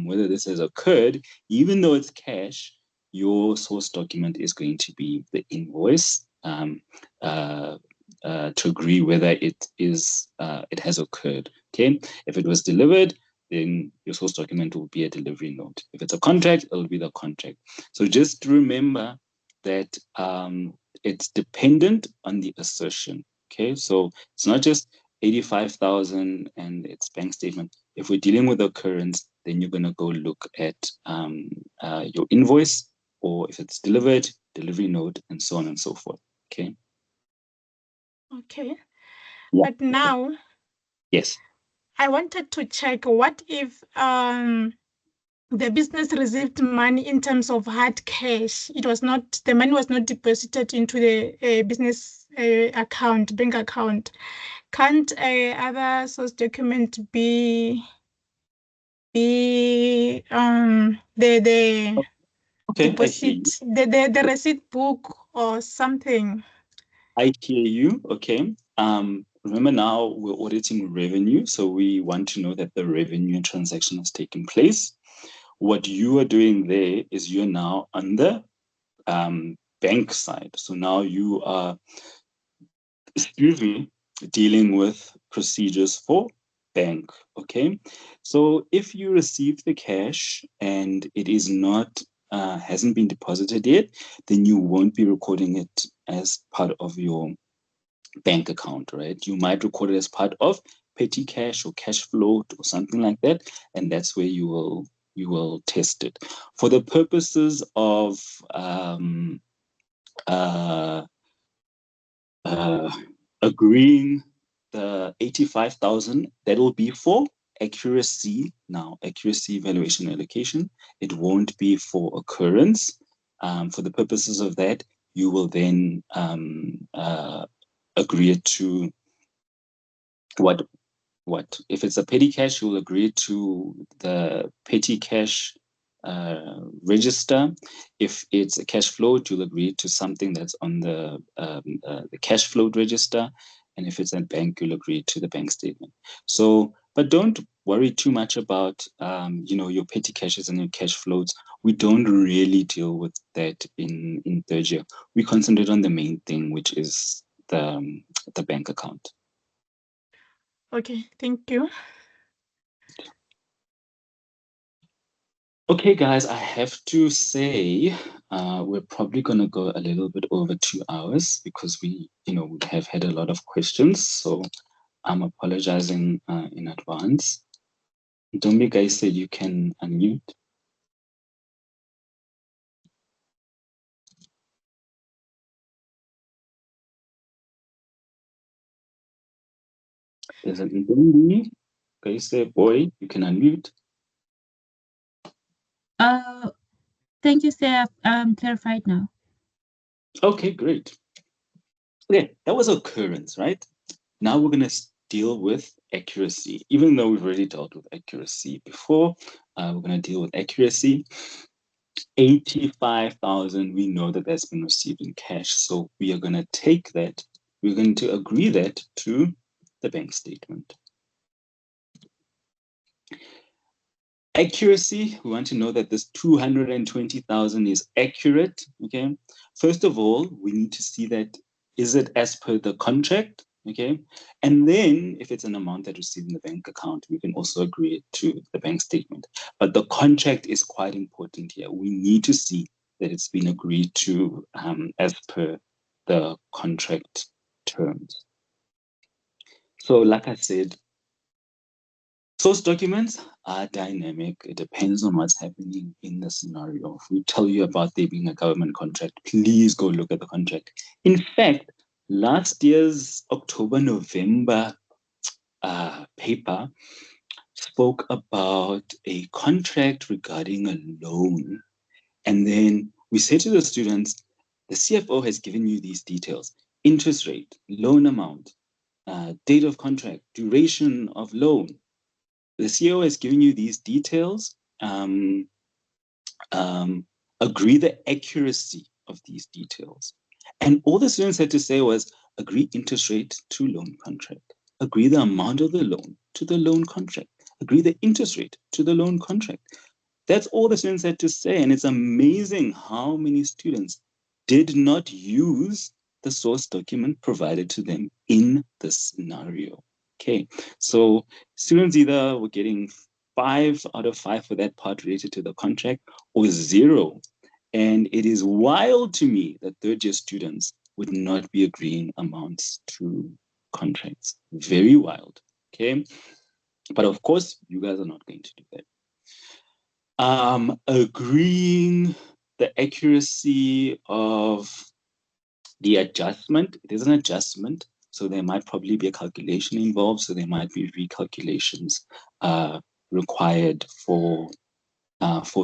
whether this has occurred, even though it's cash, your source document is going to be the invoice to agree whether it has occurred. Okay, if it was delivered, then your source document will be a delivery note. If it's a contract, it'll be the contract. So just remember that it's dependent on the assertion. Okay, so it's not just 85,000 and it's bank statement. If we're dealing with occurrence, then you're going to go look at your invoice, or if it's delivered, delivery note, and so on and so forth. Okay. Okay. Yeah. But now, yes, I wanted to check what if the business received money in terms of hard cash. The money was not deposited into the business account, bank account. Can't other source document be the okay, deposit, the receipt book or something? I hear you. Okay. Remember now we're auditing revenue, so we want to know that the revenue transaction has taken place. What you are doing there is you're now on the bank side. So now you are, dealing with procedures for bank. Okay. So if you receive the cash and it is not hasn't been deposited yet, then you won't be recording it as part of your bank account, right? You might record it as part of petty cash or cash float or something like that, and that's where you will test it for the purposes of agreeing the 85,000. That'll be for accuracy. Now, accuracy, valuation, allocation. It won't be for occurrence. For the purposes of that, you will then agree to what what? If it's a petty cash, you'll agree to the petty cash register. If it's a cash float, you'll agree to something that's on the cash float register. And if it's a bank, you'll agree to the bank statement. So, but don't worry too much about, your petty cashes and your cash floats. We don't really deal with that in third year. We concentrate on the main thing, which is the bank account. Okay, thank you. Okay, guys, I have to say we're probably going to go a little bit over 2 hours because we have had a lot of questions. So I'm apologizing in advance. Dombi, guys, said you can unmute. There's an Dombi. Guys, say, boy, you can unmute. Thank you, sir. I'm clarified now. Okay, great. Okay, that was occurrence, right? Now we're going to deal with accuracy. Even though we've already dealt with accuracy before, we're going to deal with accuracy. 85,000, we know that that's been received in cash. So we are going to take that, we're going to agree that to the bank statement. Accuracy, we want to know that this 220,000 is accurate, okay? First of all, we need to see that, is it as per the contract, okay? And then if it's an amount that received in the bank account, we can also agree to the bank statement. But the contract is quite important here. We need to see that it's been agreed to as per the contract terms. So like I said, source documents are dynamic. It depends on what's happening in the scenario. If we tell you about there being a government contract, please go look at the contract. In fact, last year's October-November paper spoke about a contract regarding a loan. And then we said to the students, the CFO has given you these details: interest rate, loan amount, date of contract, duration of loan. The CEO has given you these details. Agree the accuracy of these details. And all the students had to say was, agree interest rate to loan contract. Agree the amount of the loan to the loan contract. Agree the interest rate to the loan contract. That's all the students had to say. And it's amazing how many students did not use the source document provided to them in the scenario. Okay, so students either were getting 5 out of 5 for that part related to the contract or 0. And it is wild to me that third year students would not be agreeing amounts to contracts. Very wild, okay? But of course, you guys are not going to do that. Agreeing the accuracy of the adjustment. It is an adjustment, so there might probably be a calculation involved, so there might be recalculations required for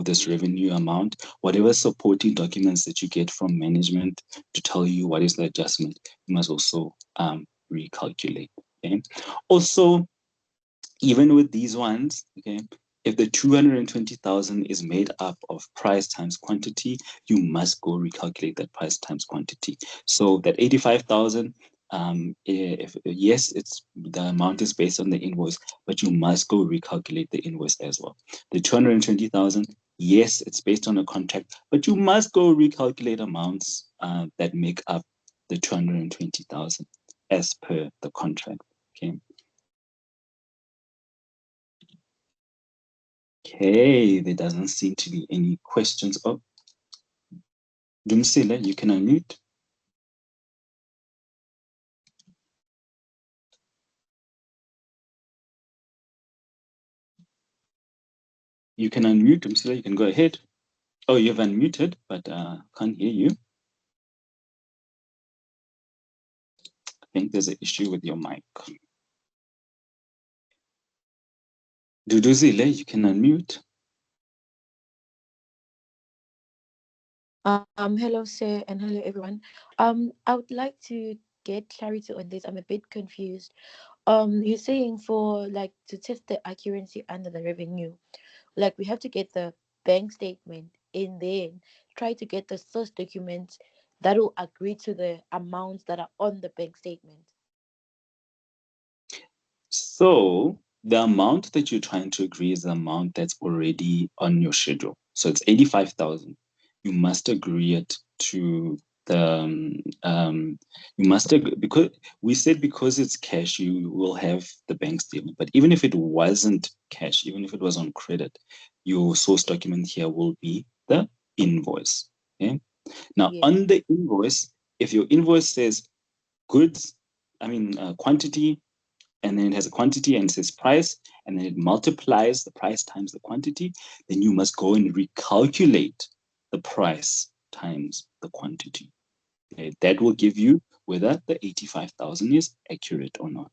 this revenue amount. Whatever supporting documents that you get from management to tell you what is the adjustment, you must also recalculate. Okay. Also, even with these ones, okay, if the 220,000 is made up of price times quantity, you must go recalculate that price times quantity. So that 85,000, if yes, it's the amount is based on the invoice, but you must go recalculate the invoice as well. The 220,000, yes, it's based on a contract, but you must go recalculate amounts that make up the 220,000 as per the contract. Okay. Okay, there doesn't seem to be any questions. Oh, Dumsile, you can unmute. You can unmute, Dumsile, you can go ahead. Oh, you've unmuted, but can't hear you. I think there's an issue with your mic. Duduzile, you can unmute. Hello, sir, and hello, everyone. I would like to get clarity on this. I'm a bit confused You're saying for like to test the accuracy under the revenue, like we have to get the bank statement and then try to get the source documents that will agree to the amounts that are on the bank statement. So the amount that you're trying to agree is the amount that's already on your schedule. So it's 85,000. You must agree it to the you must agree, because we said because it's cash, you will have the bank statement. But even if it wasn't cash, even if it was on credit, your source document here will be the invoice. Okay. Now Yeah. on the invoice, if your invoice says goods, quantity, and then it has a quantity and it says price, and then it multiplies the price times the quantity, then you must go and recalculate the price times the quantity. Okay, that will give you whether the 85,000 is accurate or not.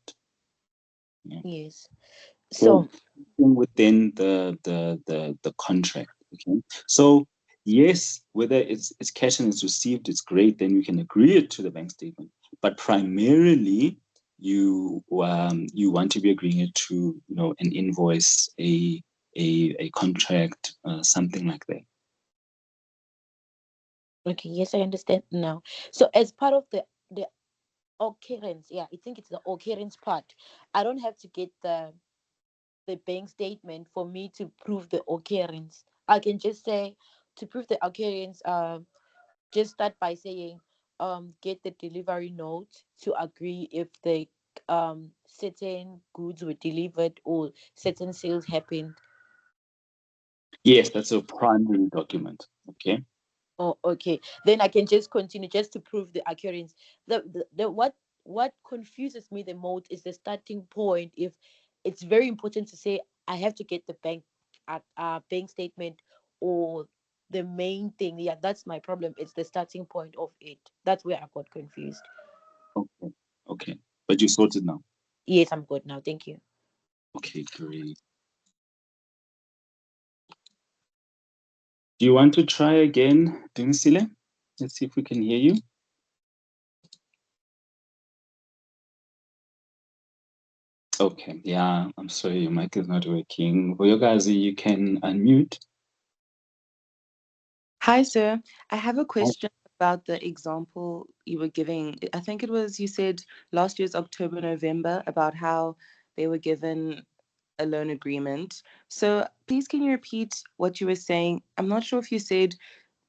Yeah. Yes. So So within the contract. Okay. So yes, whether it's cash and it's received, it's great. Then you can agree it to the bank statement. But primarily, you want to be agreeing it to an invoice, a contract, something like that. okay, yes, I understand now. So as part of the occurrence, yeah, I think it's the occurrence part. I don't have to get the bank statement for me to prove the occurrence. I can just say to prove the occurrence, just start by saying, get the delivery note to agree if the certain goods were delivered or certain sales happened. Yes, that's a primary document. Okay. Oh, okay. Then I can just continue just to prove the occurrence. The what confuses me the most is the starting point. If it's very important to say I have to get the bank statement or the main thing. Yeah, that's my problem. It's the starting point of it. That's where I got confused. Okay. Okay. But you sorted now. Yes, I'm good now. Thank you. Okay, great. Do you want to try again, Dinisile? Let's see if we can hear you. Okay, yeah, I'm sorry, your mic is not working. Boyogazi, you can unmute. Hi, sir. I have a question about the example you were giving. I think it was, you said last year's October, November, about how they were given a loan agreement. So please, can you repeat what you were saying? I'm not sure if you said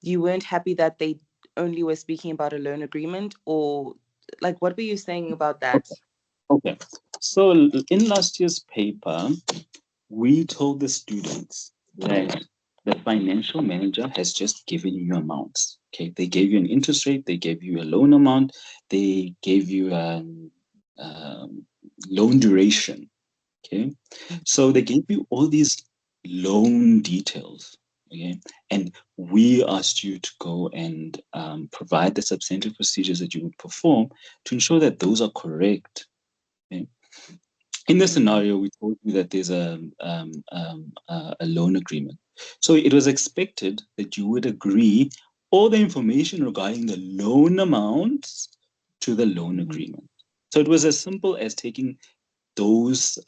you weren't happy that they only were speaking about a loan agreement, or like what were you saying about that? Okay, so in last year's paper, we told the students that the financial manager has just given you amounts. Okay, they gave you an interest rate, they gave you a loan amount, they gave you a loan duration. Okay, so they gave you all these loan details. Okay, and we asked you to go and provide the substantive procedures that you would perform to ensure that those are correct. Okay. In the scenario, we told you that there's a loan agreement. So it was expected that you would agree all the information regarding the loan amounts to the loan agreement. So it was as simple as taking those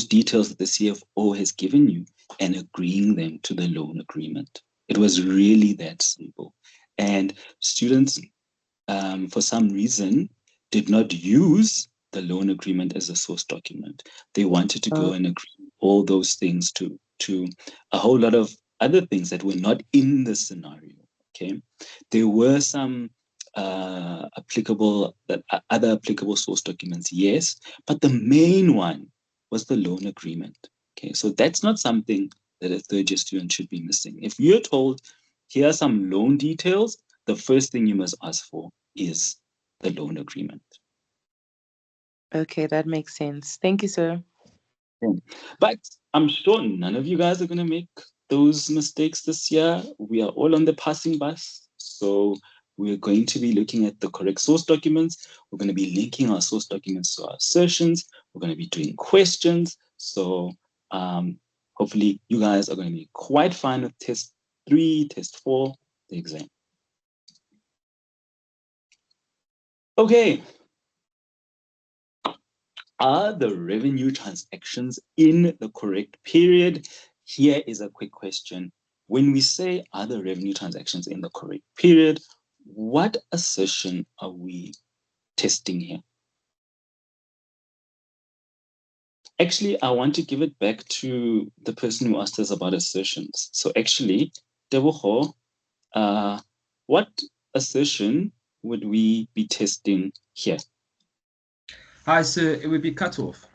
details that the CFO has given you and agreeing them to the loan agreement. It was really that simple. And students, for some reason, did not use the loan agreement as a source document. They wanted to go and agree all those things to a whole lot of other things that were not in the scenario. Okay, there were some other applicable source documents, yes, but the main one was the loan agreement. Okay, so that's not something that a third year student should be missing. If you're told, here are some loan details, the first thing you must ask for is the loan agreement. Okay, that makes sense. Thank you, sir. But I'm sure none of you guys are going to make those mistakes this year. We are all on the passing bus. So we're going to be looking at the correct source documents. We're going to be linking our source documents to our assertions. We're going to be doing questions. So hopefully you guys are going to be quite fine with test 3, test 4, the exam. Okay. Are the revenue transactions in the correct period? Here is a quick question. When we say are the revenue transactions in the correct period, what assertion are we testing here? Actually, I want to give it back to the person who asked us about assertions. So actually, Tebogo, what assertion would we be testing here? Hi, sir. It would be cutoff.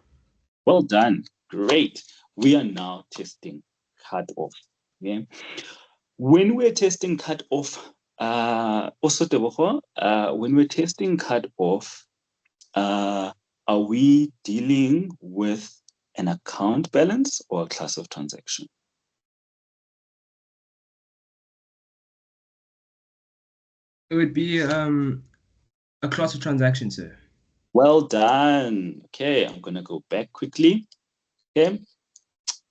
Well done. Great. We are now testing cutoff. Okay. When we're testing cutoff, also Tebogo, when we're testing cutoff, are we dealing with an account balance or a class of transaction? It would be a class of transactions, sir. Well done. Okay, I'm going to go back quickly. Okay.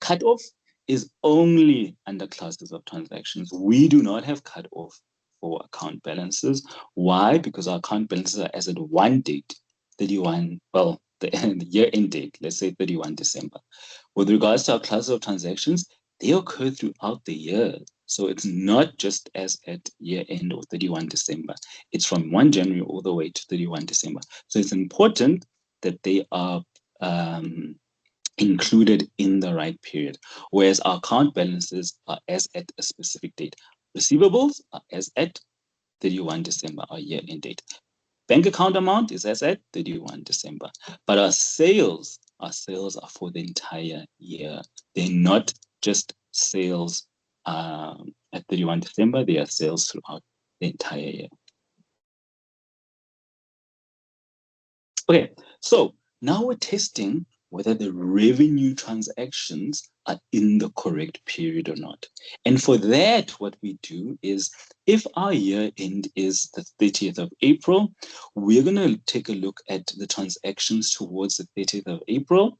Cutoff is only under classes of transactions. We do not have cutoff for account balances. Why? Because our account balances are as at one date, 31, well, the year-end date, let's say 31 December. With regards to our classes of transactions, they occur throughout the year. So it's not just as at year-end or 31 December. It's from 1 January all the way to 31 December. So it's important that they are included in the right period, whereas our account balances are as at a specific date. Receivables are as at 31 December, our year-end date. Bank account amount is as at 31 December. But our sales are for the entire year. They're not just sales at 31 December, they are sales throughout the entire year. Okay, so now we're testing whether the revenue transactions are in the correct period or not. And for that, what we do is, if our year end is the 30th of April, we're going to take a look at the transactions towards the 30th of April,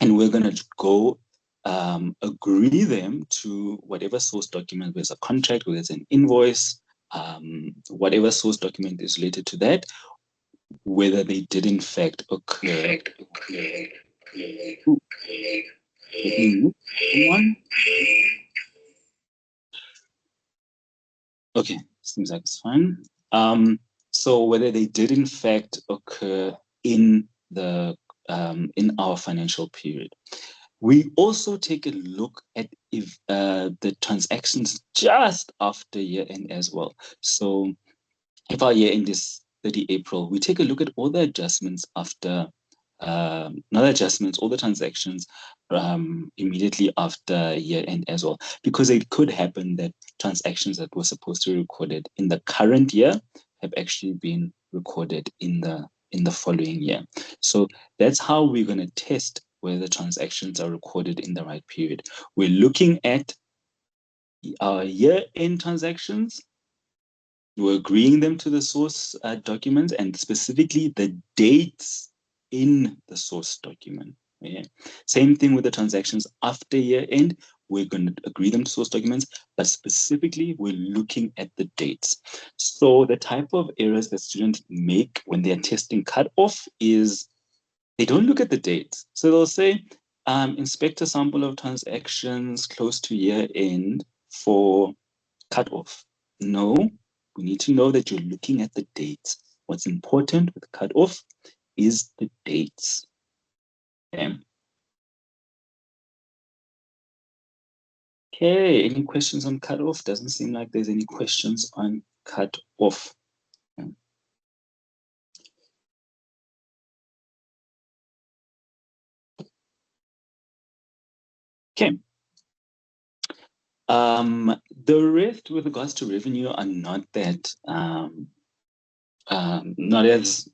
and we're going to go agree them to whatever source document, whether it's a contract, whether it's an invoice, whatever source document is related to that, whether they did in fact occur. Okay, seems like it's fine. So whether they did in fact occur in the in our financial period. We also take a look at if the transactions just after year end as well. So if our year end is 30 April, we take a look at all the adjustments after, not adjustments, all the transactions immediately after year end as well, because it could happen that transactions that were supposed to be recorded in the current year have actually been recorded in the following year. So that's how we're going to test whether the transactions are recorded in the right period. We're looking at our year-end transactions. We're agreeing them to the source document, and specifically the dates in the source document. Okay? Same thing with the transactions after year end. We're going to agree them to source documents, but specifically we're looking at the dates. So the type of errors that students make when they're testing cutoff is they don't look at the dates. So they'll say, inspect a sample of transactions close to year end for cutoff. No, we need to know that you're looking at the dates. What's important with cutoff is the dates. Okay. Okay, any questions on cutoff? Doesn't seem like there's any questions on cutoff. Okay. The rest with regards to revenue are not that not as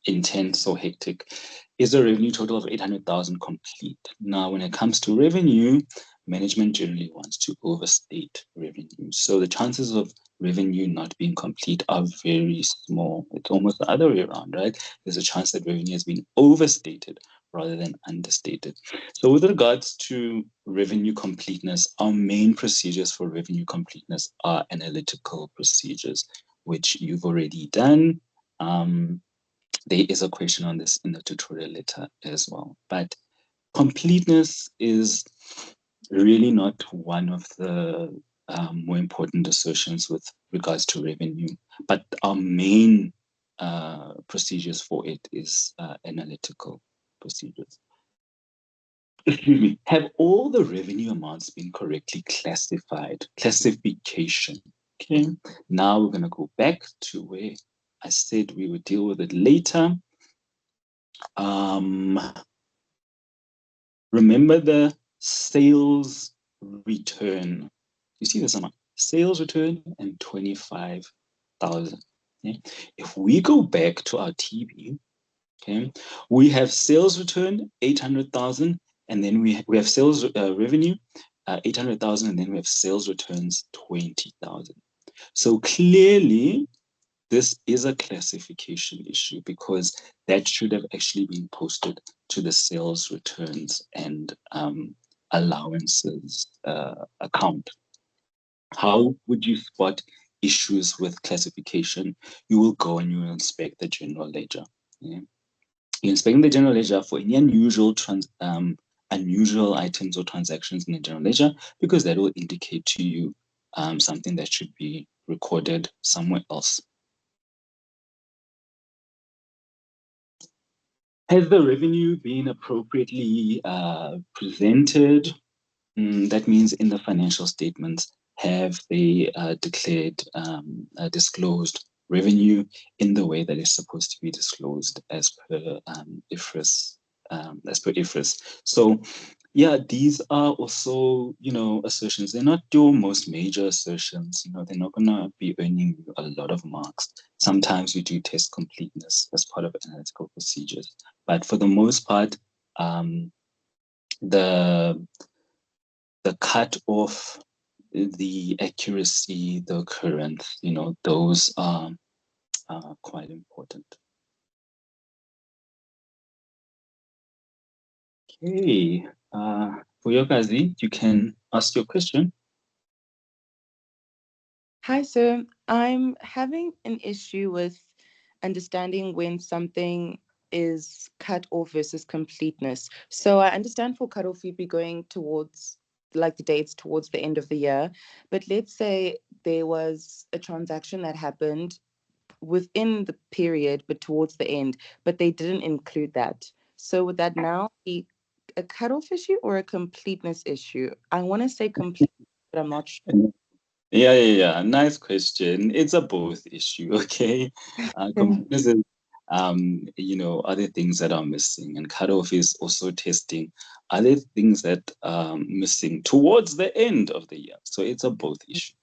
intense or hectic. Is a revenue total of 800,000 complete? Now, when it comes to revenue, management generally wants to overstate revenue. So the chances of revenue not being complete are very small. It's almost the other way around, right? There's a chance that revenue has been overstated rather than understated. So with regards to revenue completeness, our main procedures for revenue completeness are analytical procedures, which you've already done. there is a question on this in the tutorial letter as well. But completeness is really not one of the more important assertions with regards to revenue, but our main procedures for it is analytical procedures. Excuse me. Have all the revenue amounts been correctly classified? Classification. Okay. Now we're going to go back to where I said we would deal with it later. Remember the sales return. You see this amount? Sales return and 25,000. Okay? If we go back to our TB, okay, we have sales return 800,000, and then we have sales revenue 800,000, and then we have sales returns 20,000. So clearly, this is a classification issue because that should have actually been posted to the sales returns and allowances account. How would you spot issues with classification? You will go and you will inspect the general ledger. Okay? You're inspecting the general ledger for any unusual items or transactions in the general ledger, because that will indicate to you something that should be recorded somewhere else. Has the revenue been appropriately presented? That means in the financial statements, have they declared, disclosed revenue in the way that is supposed to be disclosed as per IFRS, So yeah, these are also, assertions. They're not your most major assertions. They're not gonna be earning you a lot of marks. Sometimes we do test completeness as part of analytical procedures, but for the most part, the cut-off, the accuracy, the occurrence, those are quite important. Okay, Vuyokazi, you can ask your question. Hi, sir. I'm having an issue with understanding when something is cut off versus completeness. So I understand for cut off, you'd be going towards like the dates towards the end of the year. But let's say there was a transaction that happened within the period, but towards the end, but they didn't include that. So would that now be a cutoff issue or a completeness issue? I want to say complete, but I'm not sure. Yeah. Nice question. It's a both issue, okay? Completeness is, other things that are missing, and cutoff is also testing other things that are missing towards the end of the year. So it's a both issue.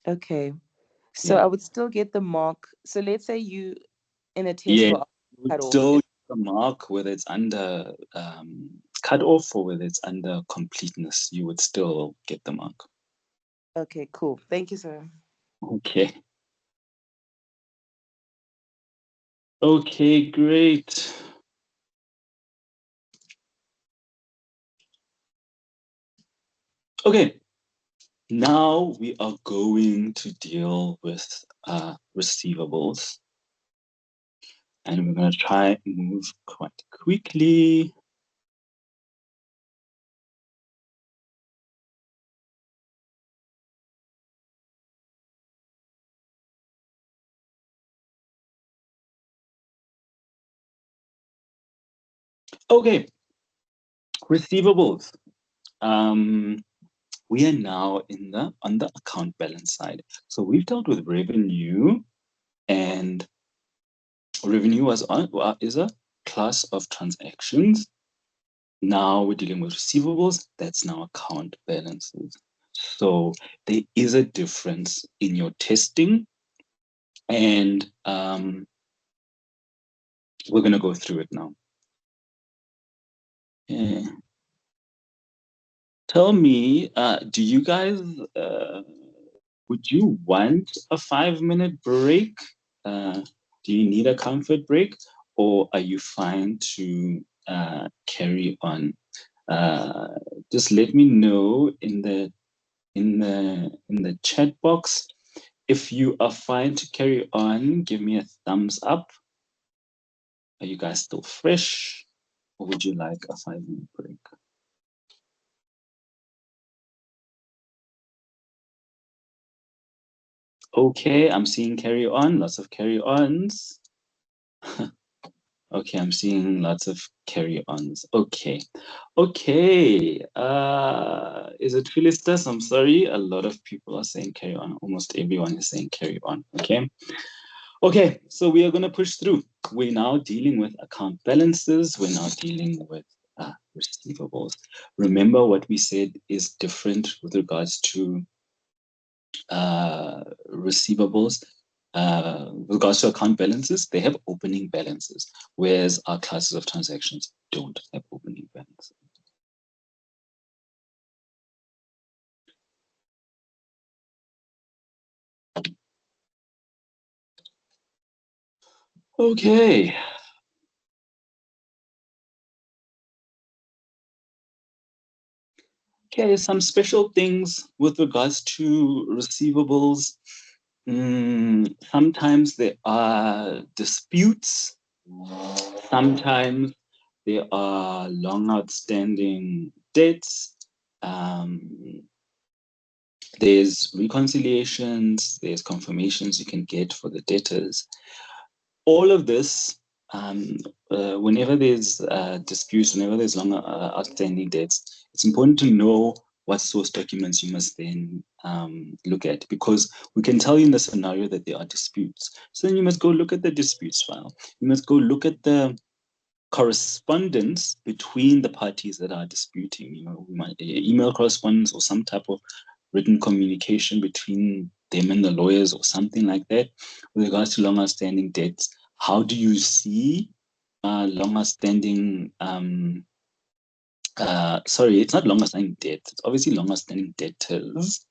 Okay. So Yeah. I would still get the mark. So let's say you in a test Yeah, for you would cutoff. still get the mark, whether it's under cutoff or whether it's under completeness, you would still get the mark. Okay, cool. Thank you, sir. Okay. Okay, great. Okay, now we are going to deal with receivables. And we're going to try and move quite quickly. Okay, receivables. We are now on the account balance side. So we've dealt with revenue, and revenue is a class of transactions. Now we're dealing with receivables. That's now account balances. So there is a difference in your testing, and we're going to go through it now. Yeah. Tell me, do you guys, would you want a 5-minute break? Do you need a comfort break, or are you fine to carry on? Just let me know in the chat box. If you are fine to carry on, give me a thumbs up. Are you guys still fresh, or would you like a 5-minute break? Okay, I'm seeing carry on, lots of carry ons. Okay, I'm seeing lots of carry ons. Okay. Is it Philistus? I'm sorry. A lot of people are saying carry on. Almost everyone is saying carry on. Okay, so we are going to push through. We're now dealing with account balances. We're now dealing with receivables. Remember what we said is different with regards to receivables. With regards to account balances, they have opening balances, whereas our classes of transactions don't have opening balances. Okay. Okay, some special things with regards to receivables. Sometimes there are disputes. Sometimes there are long outstanding debts. There's reconciliations, there's confirmations you can get for the debtors. All of this, whenever there's disputes, whenever there's long outstanding debts, it's important to know what source documents you must then look at, because we can tell you in the scenario that there are disputes. So then you must go look at the disputes file. You must go look at the correspondence between the parties that are disputing, email correspondence or some type of written communication between them and the lawyers or something like that. With regards to long outstanding debts, how do you see long outstanding, sorry, it's not long outstanding debts, it's obviously long outstanding debtors.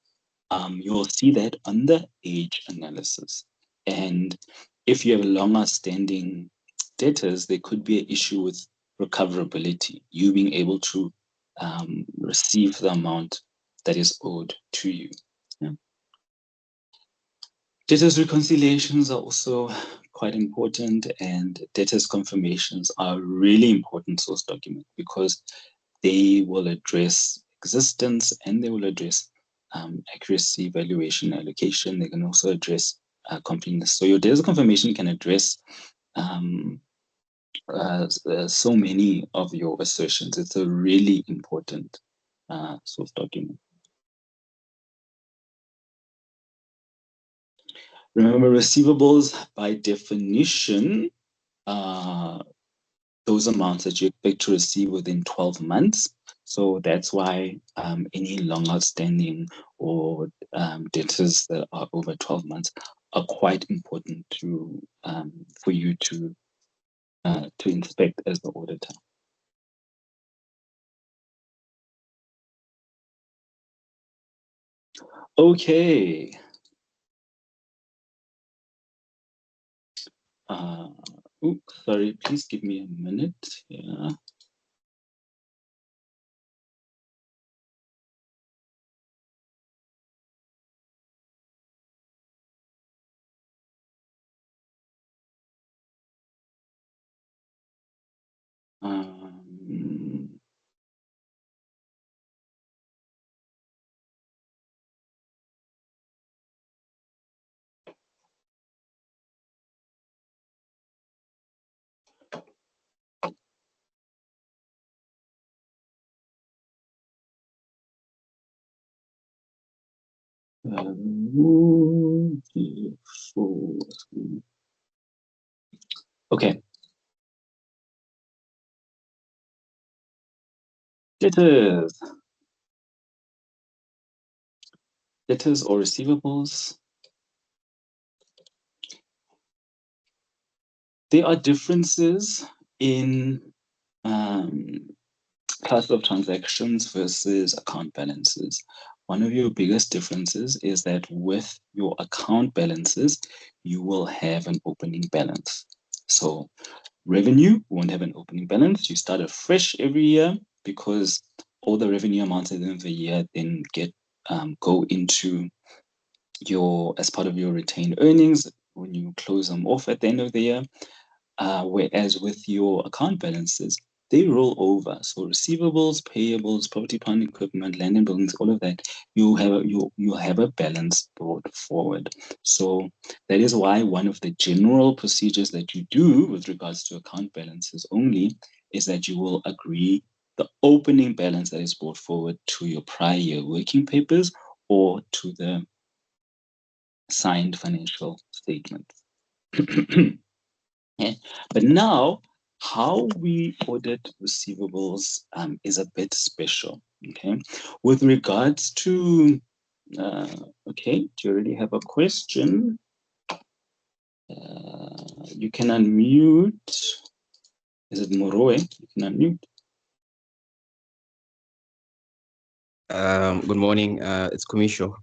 You'll see that on the age analysis. And if you have long outstanding debtors, there could be an issue with recoverability, you being able to receive the amount that is owed to you. Yeah. Debtors reconciliations are also quite important, and debtors confirmations are really important source document because they will address existence and they will address accuracy, valuation, allocation. They can also address completeness. So your debtors confirmation can address so many of your assertions. It's a really important source document. Remember, receivables by definition are those amounts that you expect to receive within 12 months. So that's why any long outstanding or debtors that are over 12 months are quite important to for you to inspect as the auditor. Okay. Oops, sorry, please give me a minute. Yeah. Okay. Debtors or receivables. There are differences in class of transactions versus account balances. One of your biggest differences is that with your account balances, you will have an opening balance. So revenue won't have an opening balance. You start afresh every year because all the revenue amounts at the end of the year then go into as part of your retained earnings when you close them off at the end of the year. whereas with your account balances, they roll over. So receivables, payables, property, plant, equipment, land and buildings, all of that, you have a balance brought forward. So that is why one of the general procedures that you do with regards to account balances only is that you will agree the opening balance that is brought forward to your prior year working papers or to the signed financial statement. Yeah. But now, how we audit receivables is a bit special. Okay, with regards to okay, do you already have a question? You can unmute. Is it Moroe? You can unmute. Good morning. It's Komisho.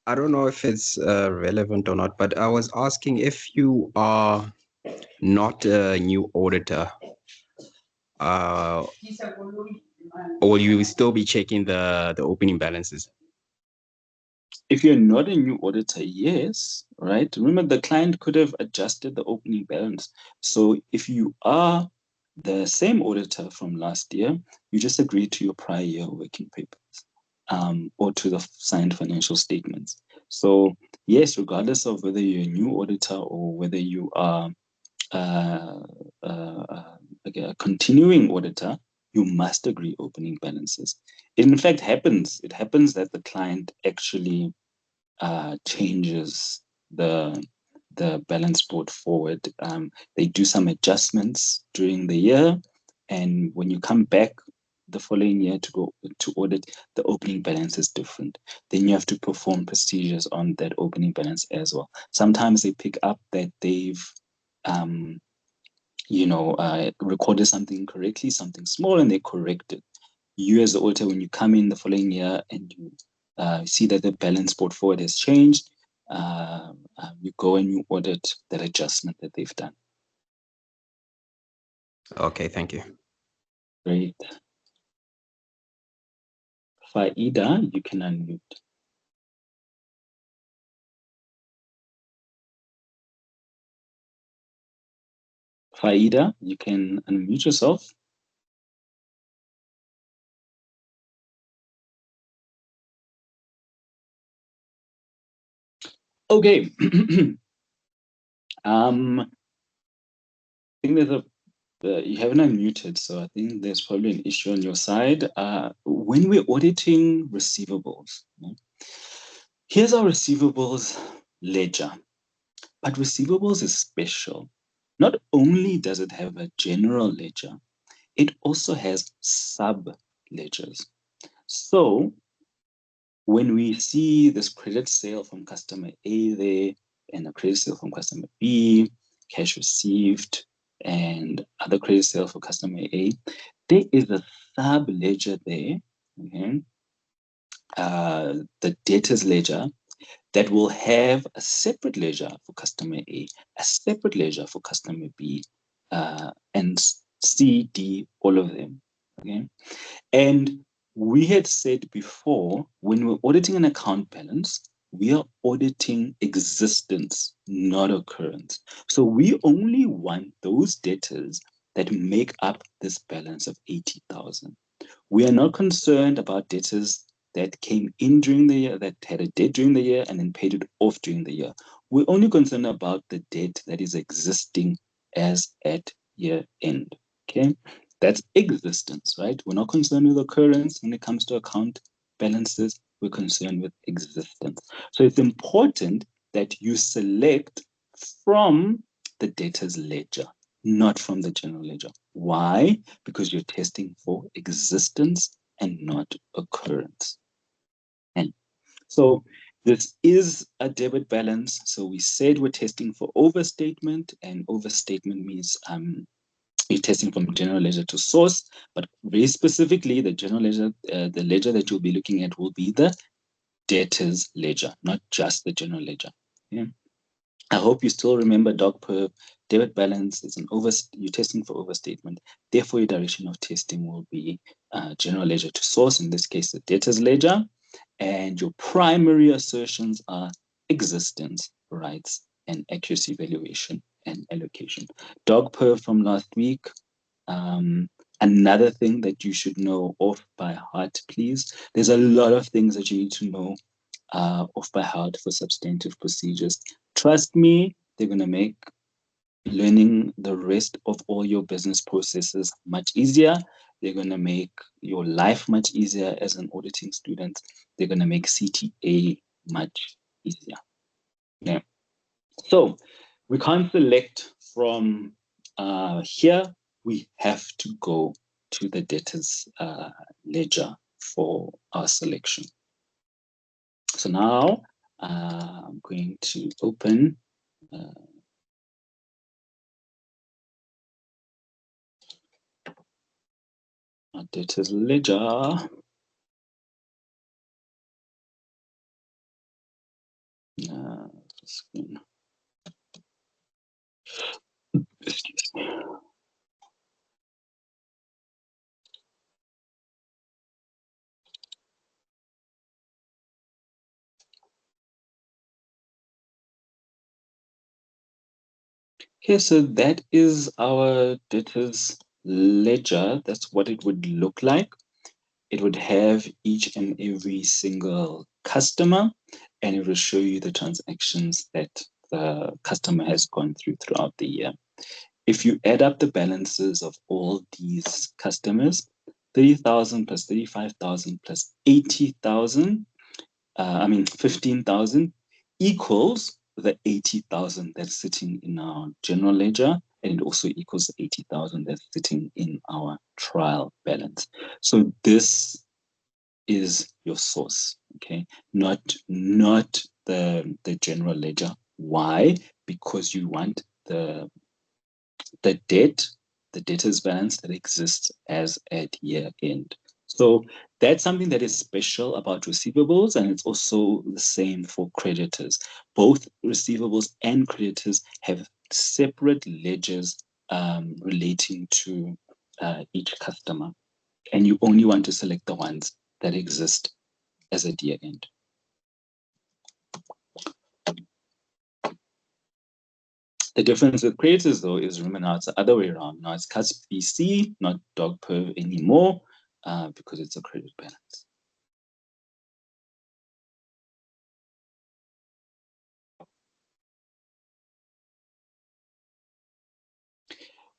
I don't know if it's relevant or not, but I was asking if you are not a new auditor, or you will still be checking the opening balances? If you're not a new auditor, yes, right? Remember, the client could have adjusted the opening balance. So if you are the same auditor from last year, you just agree to your prior year working papers or to the signed financial statements. So yes, regardless of whether you're a new auditor or whether you are a continuing auditor, you must agree opening balances. It in fact happens. It happens that the client actually changes the balance brought forward. They do some adjustments during the year, and when you come back the following year to go to audit, the opening balance is different. Then you have to perform procedures on that opening balance as well. Sometimes they pick up that they've recorded something incorrectly, something small, and they correct it. You as the auditor, when you come in the following year and you see that the balance brought forward has changed, you go and you audit that adjustment that they've done. Okay, thank you. Great. Faida, you can unmute. Faida, you can unmute yourself. Okay. I think there's you haven't unmuted, so I think there's probably an issue on your side. When we're auditing receivables, here's our receivables ledger. But receivables is special. Not only does it have a general ledger, it also has sub-ledgers. So when we see this credit sale from customer A there, and a credit sale from customer B, cash received, and other credit sale for customer A, there is a sub-ledger there, okay? The debtors ledger, that will have a separate ledger for customer A, a separate ledger for customer B, and C, D, all of them, okay? And we had said before, when we're auditing an account balance, we are auditing existence, not occurrence. So we only want those debtors that make up this balance of 80,000. We are not concerned about debtors that came in during the year, that had a debt during the year and then paid it off during the year. We're only concerned about the debt that is existing as at year end, okay? That's existence, right? We're not concerned with occurrence when it comes to account balances. We're concerned with existence. So it's important that you select from the debtor's ledger, not from the general ledger. Why? Because you're testing for existence and not occurrence. And so this is a debit balance. So we said we're testing for overstatement, and overstatement means you're testing from general ledger to source, but very specifically, the general ledger, the ledger that you'll be looking at will be the debtor's ledger, not just the general ledger. Yeah. I hope you still remember DocPerf. Debit balance is you're testing for overstatement. Therefore, your direction of testing will be general ledger to source, in this case, the debtor's ledger. And your primary assertions are existence, rights, and accuracy valuation and allocation. DOGPER from last week. Another thing that you should know off by heart, please. There's a lot of things that you need to know off by heart for substantive procedures. Trust me, they're going to make learning the rest of all your business processes much easier. They're going to make your life much easier as an auditing student. They're going to make CTA much easier. Yeah. So we can't select from here. We have to go to the debtors ledger for our selection. So now I'm going to open our debtors ledger. Screen. Excuse me. Okay, so that is our debtors ledger. That's what it would look like. It would have each and every single customer, and it will show you the transactions that the customer has gone through throughout the year. If you add up the balances of all these customers, 30,000 plus 35,000 plus 80,000, 15,000 equals the 80,000 that's sitting in our general ledger, and it also equals the 80,000 that's sitting in our trial balance. So this is your source, okay? Not the general ledger. Why? Because you want the debt, the debtors balance that exists as at year end. So that's something that is special about receivables, and it's also the same for creditors. Both receivables and creditors have separate ledgers relating to each customer, and you only want to select the ones that exist as at year end. The difference with creditors, though, is remember now it's the other way around. Now it's CAS BC, not DOGPER anymore, because it's a credit balance.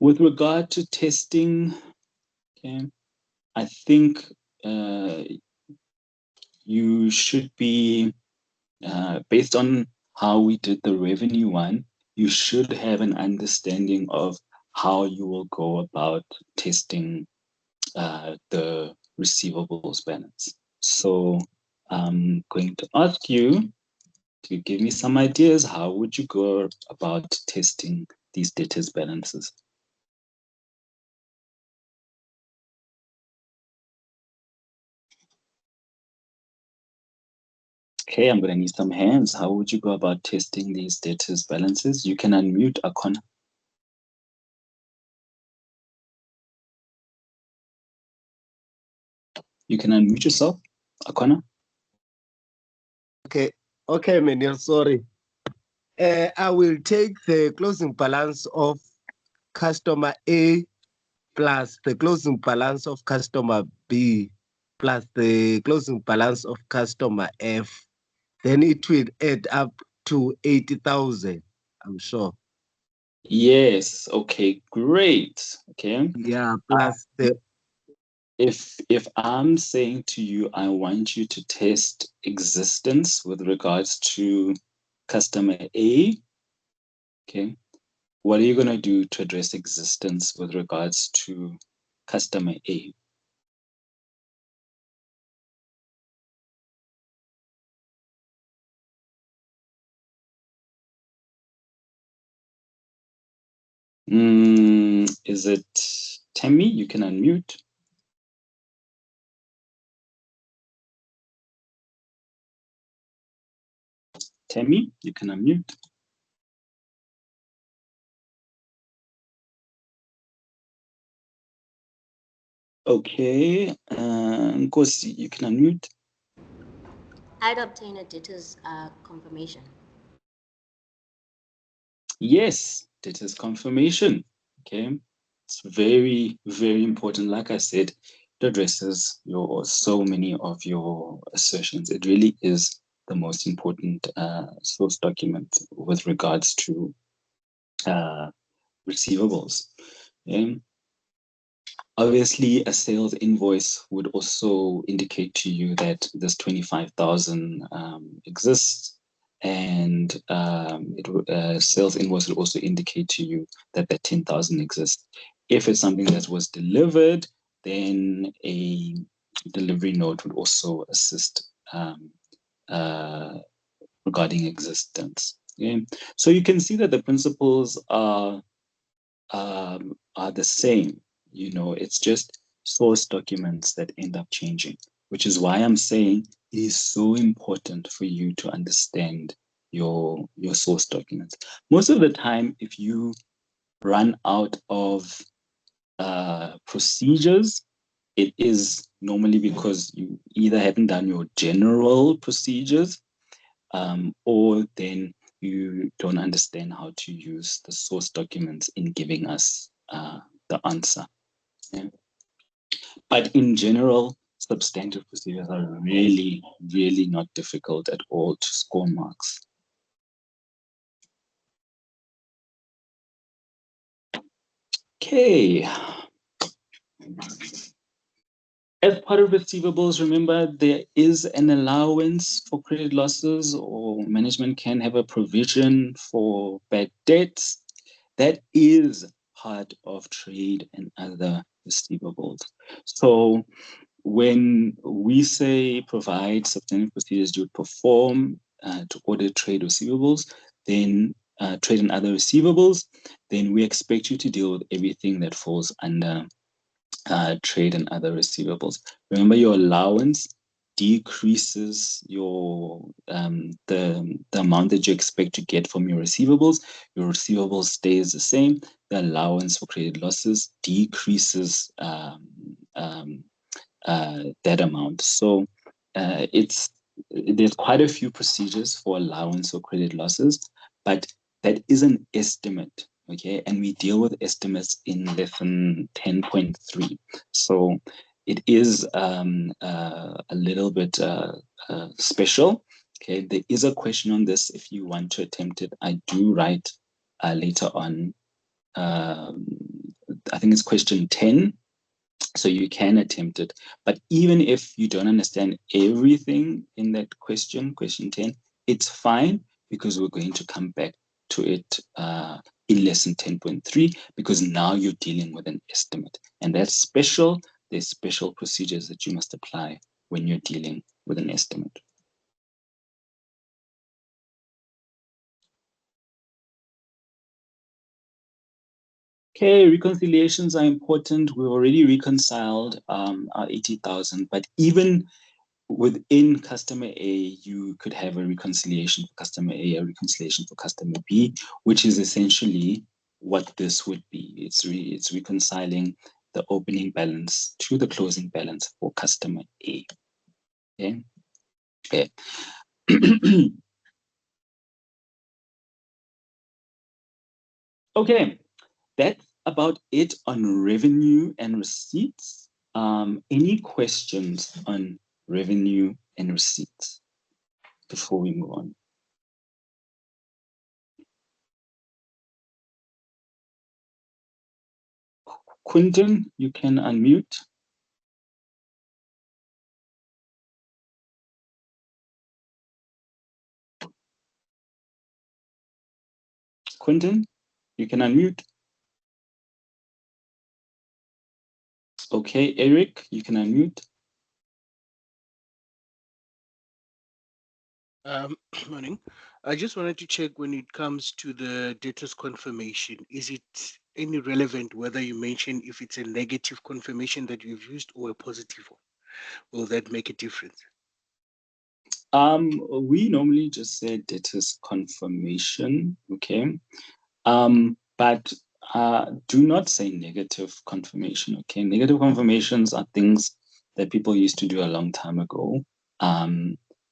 With regard to testing, okay, I think you should be, based on how we did the revenue one, you should have an understanding of how you will go about testing the receivables balance. So I'm going to ask you to give me some ideas. How would you go about testing these debtors balances? Okay, I'm going to need some hands. How would you go about testing these debtors balances? You can unmute Akona. You can unmute yourself, Akona. Okay, Menir, sorry. I will take the closing balance of customer A plus the closing balance of customer B plus the closing balance of customer F. Then it will add up to 80,000, I'm sure. Yes, okay, great. Okay. Yeah, plus the... If I'm saying to you, I want you to test existence with regards to customer A, okay, what are you going to do to address existence with regards to customer A? Is it Tammy? You can unmute. Tammy, you can unmute. Okay, Nkosi, you can unmute. I'd obtain a debtor's confirmation. Yes, debtors confirmation. Okay, it's very, very important. Like I said, it addresses so many of your assertions. It really is the most important source document with regards to receivables. Okay? Obviously, a sales invoice would also indicate to you that this 25,000 exists, and sales invoice would also indicate to you that 10,000 exists. If it's something that was delivered, then a delivery note would also assist regarding existence. Okay? So you can see that the principles are the same. You know, it's just source documents that end up changing, which is why I'm saying it is so important for you to understand your source documents. Most of the time, if you run out of procedures, it is normally because you either haven't done your general procedures, or then you don't understand how to use the source documents in giving us the answer. Yeah. But in general, substantive procedures are really, really not difficult at all to score marks. Okay. As part of receivables, remember there is an allowance for credit losses, or management can have a provision for bad debts. That is part of trade and other receivables. So when we say provide substantive procedures you perform to audit trade receivables, then trade and other receivables, then we expect you to deal with everything that falls under trade and other receivables. Remember, your allowance decreases your the amount that you expect to get from your receivables. Your receivables stays the same. The allowance for credit losses decreases that amount. So there's quite a few procedures for allowance for credit losses, but that is an estimate. Okay, and we deal with estimates in lesson 10.3. So it is a little bit special. Okay, there is a question on this if you want to attempt it. I do write later on, I think it's question 10. So you can attempt it. But even if you don't understand everything in that question 10, it's fine, because we're going to come back to it in lesson 10.3, because now you're dealing with an estimate. And that's special. There's special procedures that you must apply when you're dealing with an estimate. Okay, reconciliations are important. We've already reconciled our 80,000, but even within customer A, you could have a reconciliation for customer A, a reconciliation for customer B, which is essentially what this would be. It's reconciling the opening balance to the closing balance for customer A. Okay. Okay. Okay, that's about it on revenue and receipts. Any questions on revenue and receipts before we move on? Quinton, you can unmute. Quinton, you can unmute. Okay, Eric, you can unmute. Morning. I just wanted to check, when it comes to the debtors confirmation, is it any relevant whether you mention if it's a negative confirmation that you've used or a positive one? Will that make a difference? We normally just say debtors confirmation, okay? But do not say negative confirmation, okay? Negative confirmations are things that people used to do a long time ago.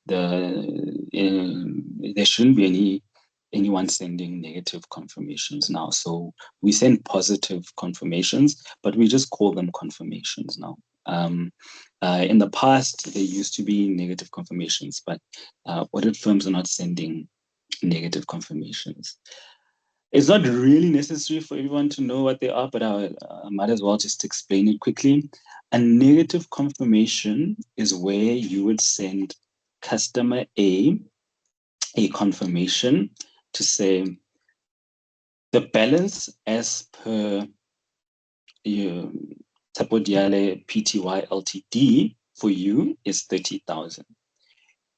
There shouldn't be anyone sending negative confirmations now. So we send positive confirmations, but we just call them confirmations now. In the past, there used to be negative confirmations, but audit firms are not sending negative confirmations. It's not really necessary for everyone to know what they are, but I might as well just explain it quickly. A negative confirmation is where you would send customer A confirmation to say the balance as per Tapodiale Pty Ltd for you is 30,000.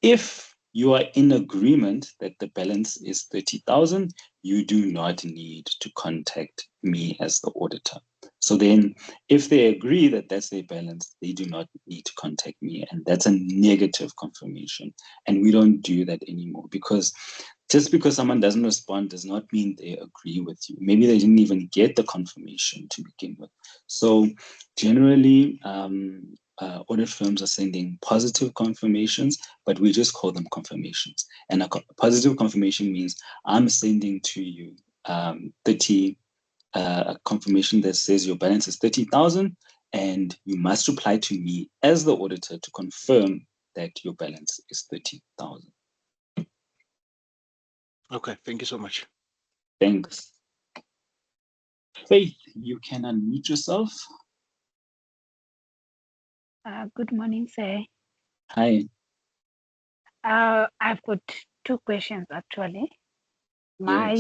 If you are in agreement that the balance is 30,000, you do not need to contact me as the auditor. So then if they agree that that's their balance, they do not need to contact me. And that's a negative confirmation. And we don't do that anymore, because just because someone doesn't respond does not mean they agree with you. Maybe they didn't even get the confirmation to begin with. So generally, audit firms are sending positive confirmations, but we just call them confirmations. And a positive confirmation means I'm sending to you a confirmation that says your balance is 30,000, and you must reply to me as the auditor to confirm that your balance is 30,000. Okay, thank you so much. Thanks. Faith, you can unmute yourself. Good morning, sir. Hi. I've got two questions actually. My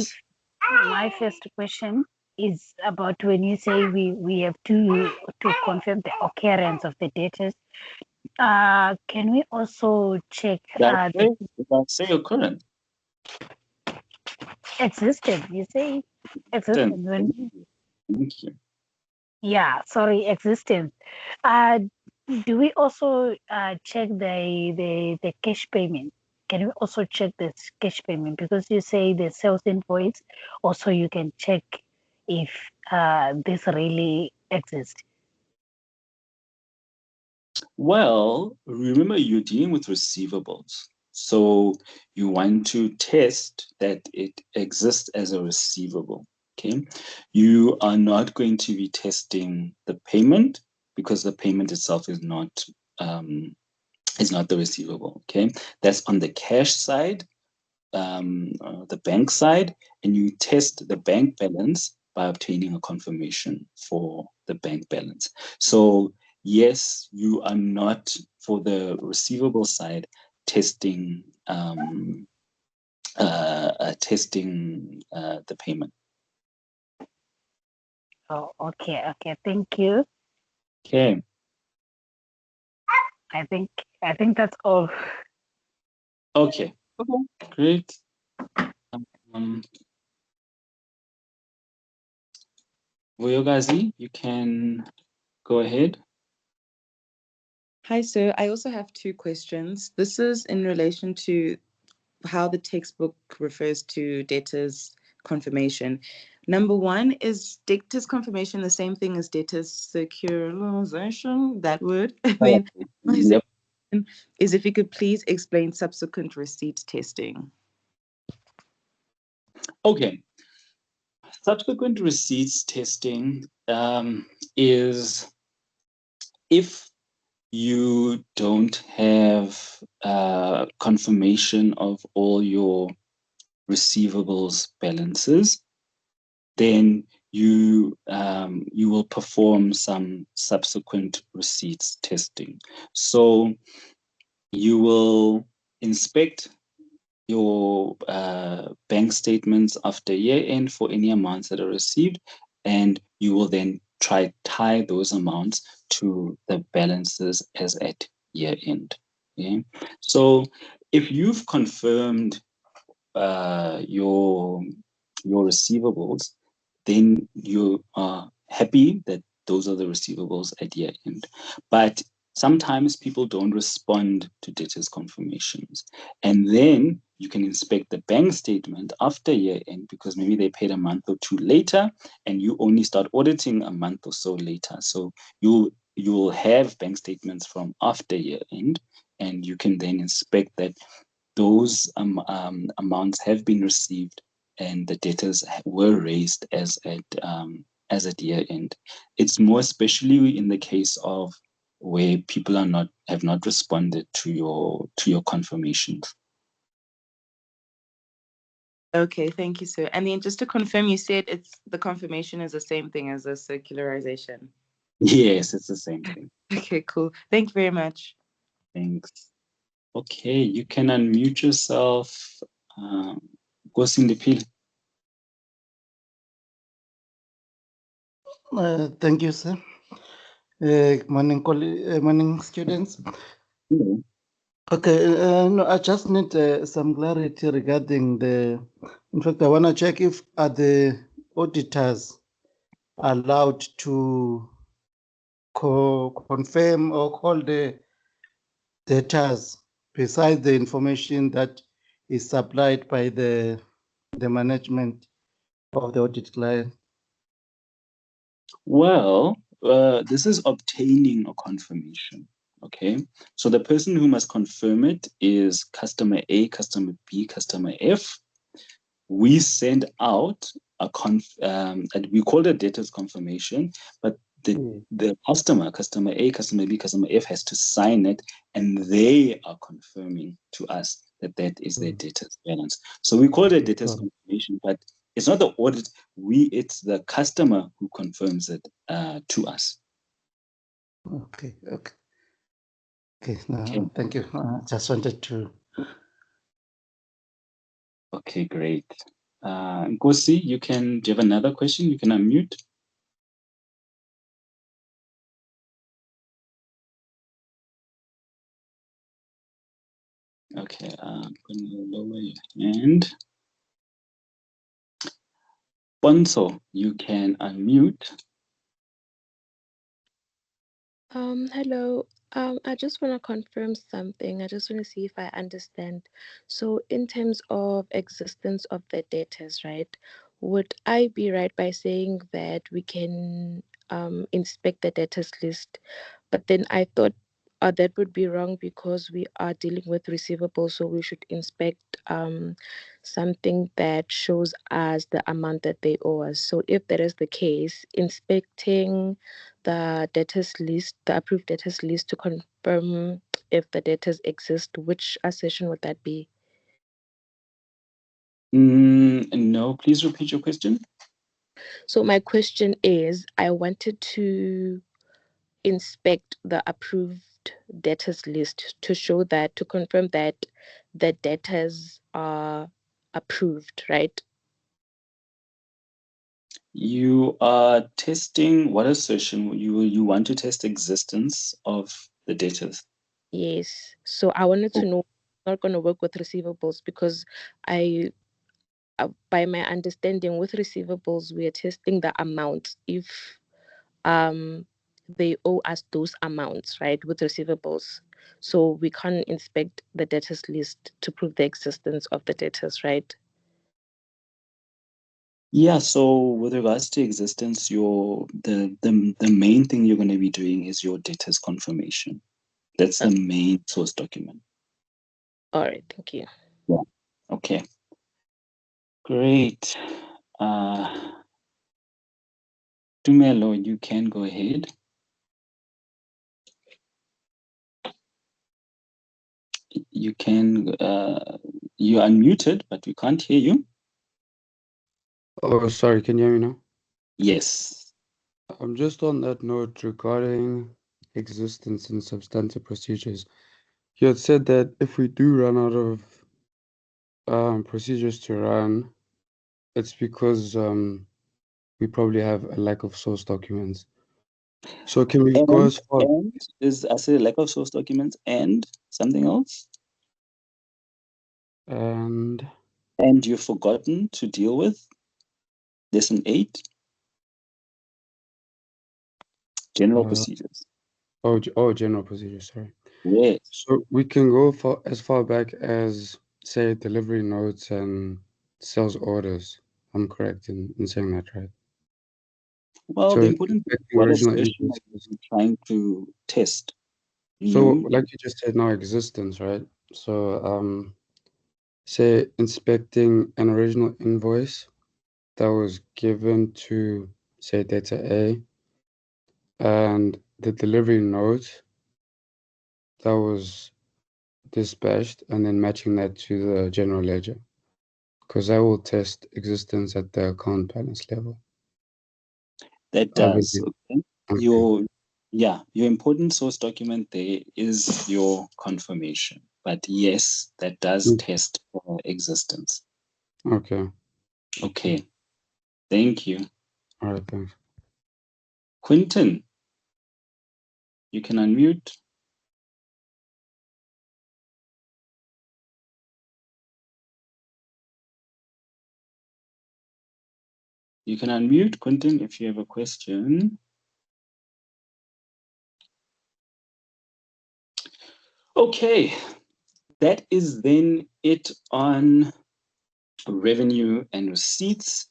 first question is about when you say we have to confirm the occurrence of the debtors. Can we also check say occurrence? Existence? You say existence. Thank you. Yeah, sorry, existence. Do we also check the cash payment? Can we also check the cash payment? Because you say the sales invoice, also you can check if this really exists. Well, remember you're dealing with receivables. So you want to test that it exists as a receivable, okay? You are not going to be testing the payment, because the payment itself is not the receivable, okay? That's on the cash side, the bank side, and you test the bank balance by obtaining a confirmation for the bank balance. So yes, you are not, for the receivable side, testing the payment. Oh, okay, thank you. Okay. I think that's all. Okay, great. Vuyokazi, you can go ahead. Hi, sir. I also have two questions. This is in relation to how the textbook refers to debtors confirmation. Number one, is debtors confirmation the same thing as debtors securitization? That word? I mean, Yep. is if you could please explain subsequent receipt testing. Okay. Subsequent receipts testing is if you don't have confirmation of all your receivables balances, then you will perform some subsequent receipts testing. So you will inspect your bank statements after year end for any amounts that are received, and you will then try tie those amounts to the balances as at year end. Okay? So if you've confirmed your receivables, then you are happy that those are the receivables at year end. But sometimes people don't respond to debtors confirmations, and then you can inspect the bank statement after year end, because maybe they paid a month or two later and you only start auditing a month or so later. So you'll have bank statements from after year end, and you can then inspect that those amounts have been received and the debtors were raised as at year end. It's more especially in the case of where people have not responded to your confirmations. Okay, thank you, sir. And then just to confirm, you said the confirmation is the same thing as a circularization. Yes, it's the same thing. Okay, cool. Thank you very much. Thanks. Okay, you can unmute yourself. Nkosindiphi. Thank you, sir. Morning, students. Hello. Okay, no, I just need some clarity regarding in fact, I want to check if are the auditors allowed to confirm or call the debtors besides the information that is supplied by the management of the audit client. Well, this is obtaining a confirmation. Okay, so the person who must confirm it is customer A, customer B, customer F. We send out and we call it debtors confirmation, but the customer A, customer B, customer F has to sign it, and they are confirming to us that is their debtors balance. So we call it debtors confirmation, but it's not the audit. It's the customer who confirms it to us. Okay. No, thank you. Just wanted to. Okay, great. Nkosi, do you have another question? You can unmute. Okay, I'm going to lower your hand. Bonso, you can unmute. Hello. I just want to confirm something. I just want to see if I understand. So, in terms of existence of the debtors, right? Would I be right by saying that we can inspect the debtors list? But then I thought that would be wrong because we are dealing with receivables, so we should inspect something that shows us the amount that they owe us. So, if that is the case, inspecting the debtors list, the approved debtors list to confirm if the debtors exist, which session would that be? No, please repeat your question. So my question is, I wanted to inspect the approved debtors list to confirm that the debtors are approved, right? You are testing what assertion? You want to test existence of the debtors? Yes. So I wanted to know, I'm not going to work with receivables because by my understanding, with receivables, we are testing the amount if they owe us those amounts, right, with receivables. So we can't inspect the debtors list to prove the existence of the debtors, right? Yeah, so with regards to existence, the main thing you're going to be doing is your debtors confirmation. That's the main source document. All right, thank you. Yeah. Okay. Great. Tumelo, you can go ahead. You can, you're unmuted, but we can't hear you. Oh, sorry, can you hear me now? Yes. Just on that note regarding existence and substantive procedures, you had said that if we do run out of procedures to run, it's because we probably have a lack of source documents. So can we go as far? And is I say lack of source documents and something else? And you've forgotten to deal with lesson 8, general procedures. General procedures, sorry. Yes. So we can go as far back as, say, delivery notes and sales orders. I'm correct in saying that, right? Well, So the important thing is what original assertion are you trying to test? So, like you just said, now existence, right? So, say, inspecting an original invoice that was given to, say, data A, and the delivery note that was dispatched, and then matching that to the general ledger, because I will test existence at the account balance level. That does. Obviously. Okay. Your important source document there is your confirmation. But yes, that does test for existence. Okay. Okay. Thank you. All right, thanks. Quinton, you can unmute. You can unmute, Quinton, if you have a question. Okay, that is then it on revenue and receipts.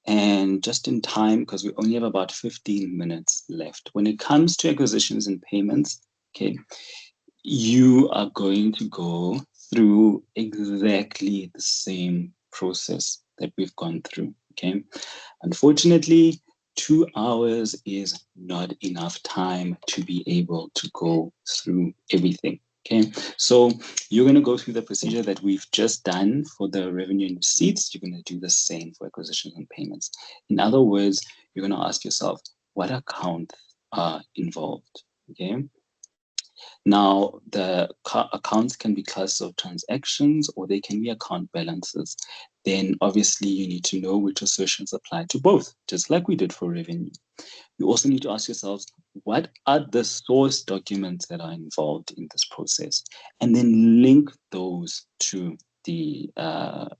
And just in time, because we only have about 15 minutes left. When it comes to acquisitions and payments, okay, you are going to go through exactly the same process that we've gone through, okay? Unfortunately, 2 hours is not enough time to be able to go through everything, okay? So you're going to go through the procedure that we've just done for the revenue and receipts. You're going to do the same for acquisitions and payments. In other words, you're going to ask yourself, what accounts are involved, okay? Now, the accounts can be classes of transactions or they can be account balances. Then obviously you need to know which assertions apply to both, just like we did for revenue. You also need to ask yourselves, what are the source documents that are involved in this process? And then link those to the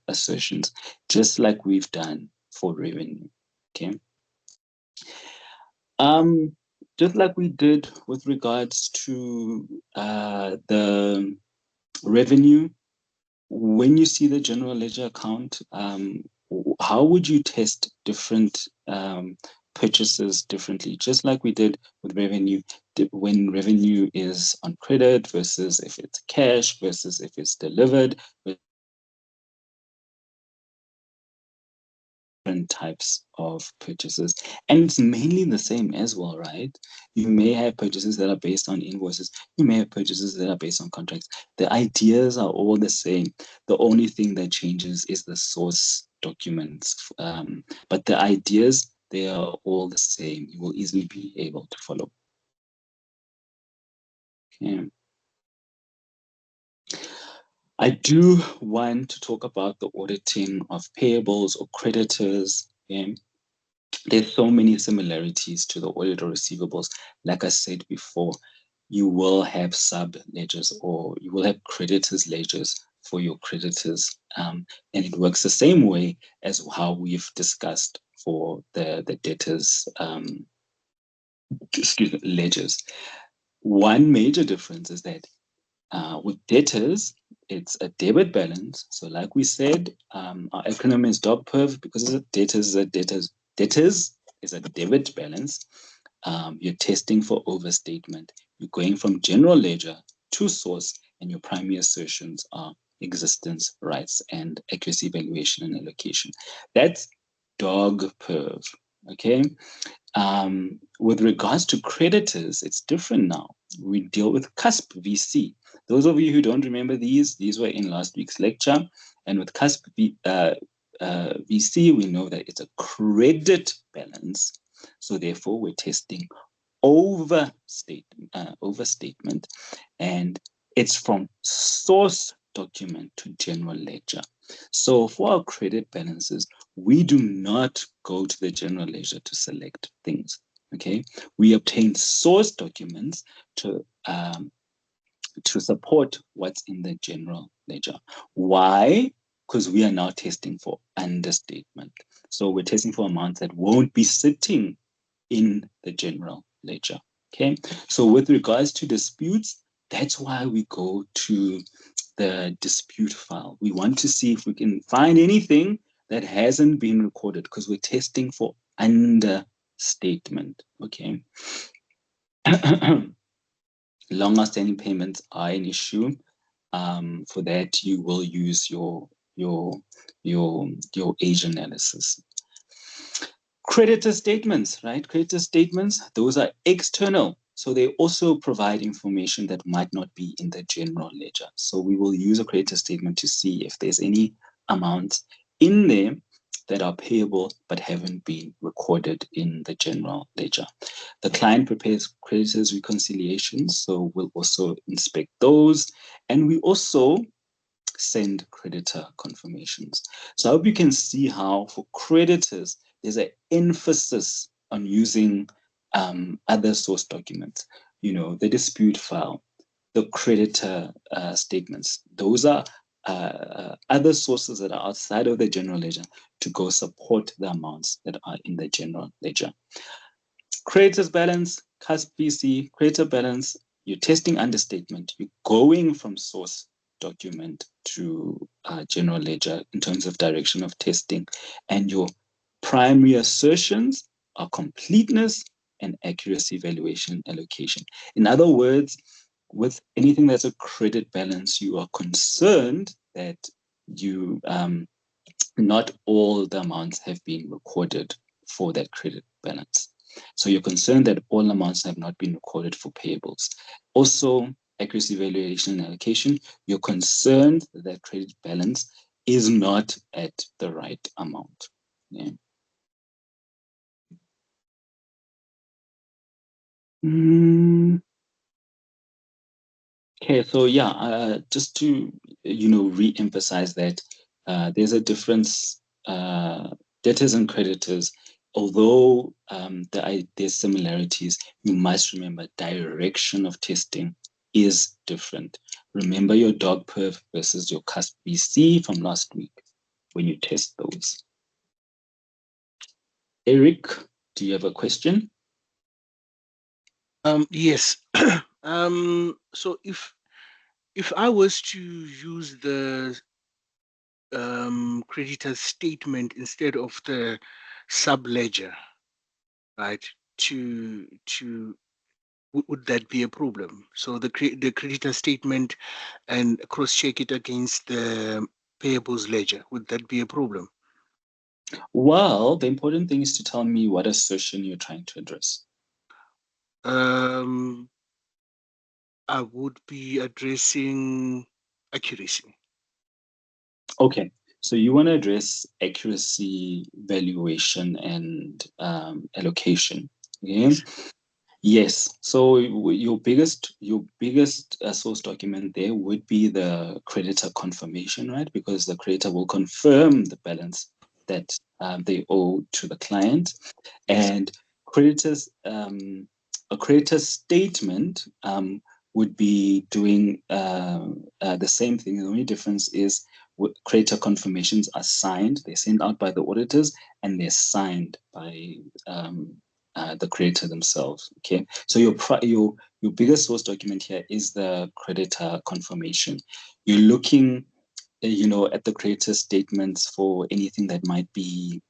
assertions, just like we've done for revenue, okay? Just like we did with regards to the revenue, when you see the general ledger account, how would you test different purchases differently? Just like we did with revenue, when revenue is on credit versus if it's cash versus if it's delivered, different types of purchases. And it's mainly the same as well, right? You may have purchases that are based on invoices. You may have purchases that are based on contracts. The ideas are all the same. The only thing that changes is the source documents. But the ideas, they are all the same. You will easily be able to follow. Okay. I do want to talk about the auditing of payables or creditors. Okay. There's so many similarities to the audit or receivables. Like I said before, you will have sub ledgers or you will have creditors ledgers for your creditors. And it works the same way as how we've discussed for the debtors ledgers. One major difference is that with debtors, it's a debit balance. So like we said, our acronym is DOGPERV because debtors is a debit balance. You're testing for overstatement. You're going from general ledger to source, and your primary assertions are existence, rights, and accuracy evaluation and allocation. That's DOGPERV, okay? With regards to creditors, it's different now. We deal with CUSP VC. Those of you who don't remember these were in last week's lecture. And with CUSP VC, we know that it's a credit balance. So therefore, we're testing overstatement. And it's from source document to general ledger. So for our credit balances, we do not go to the general ledger to select things, okay? We obtain source documents to support what's in the general ledger. Why? Because we are now testing for understatement. So we're testing for amounts that won't be sitting in the general ledger, okay? So with regards to disputes, that's why we go to the dispute file. We want to see if we can find anything that hasn't been recorded because we're testing for understatement, okay? Long outstanding payments are an issue. For that, you will use your age analysis. Creditor statements, right? Creditor statements, those are external. So they also provide information that might not be in the general ledger. So we will use a creditor statement to see if there's any amounts in there that are payable but haven't been recorded in the general ledger. The client prepares creditors reconciliations, so we'll also inspect those. And we also send creditor confirmations. So I hope you can see how for creditors, there's an emphasis on using other source documents, the dispute file, the creditor statements. Those are other sources that are outside of the general ledger to go support the amounts that are in the general ledger. Creditors balance, CASP BC, creditor balance, you're testing understatement, you're going from source document to general ledger in terms of direction of testing, and your primary assertions are completeness and accuracy, valuation, allocation. In other words, with anything that's a credit balance, you are concerned that not all the amounts have been recorded for that credit balance. So you're concerned that all amounts have not been recorded for payables. Also, accuracy, valuation, and allocation, you're concerned that credit balance is not at the right amount. Yeah. Okay, so yeah, just to re-emphasize that there's a difference. Debtors and creditors, although there's similarities, you must remember direction of testing is different. Remember your DOG perf versus your CASP BC from last week when you test those. Eric, do you have a question? Yes. So if I was to use the creditor statement instead of the sub-ledger, right? Would that be a problem? So the creditor statement and cross-check it against the payables ledger, would that be a problem? Well, the important thing is to tell me what assertion you're trying to address. I would be addressing accuracy. Okay, so you want to address accuracy, valuation, and allocation. Okay. Yes. So your biggest source document there would be the creditor confirmation, right? Because the creditor will confirm the balance that they owe to the client, and creditors a creditor statement would be doing the same thing. The only difference is creditor confirmations are signed. They're sent out by the auditors and they're signed by the creditor themselves. Okay, so your biggest source document here is the creditor confirmation. You're looking, at the creditor statements for anything that might be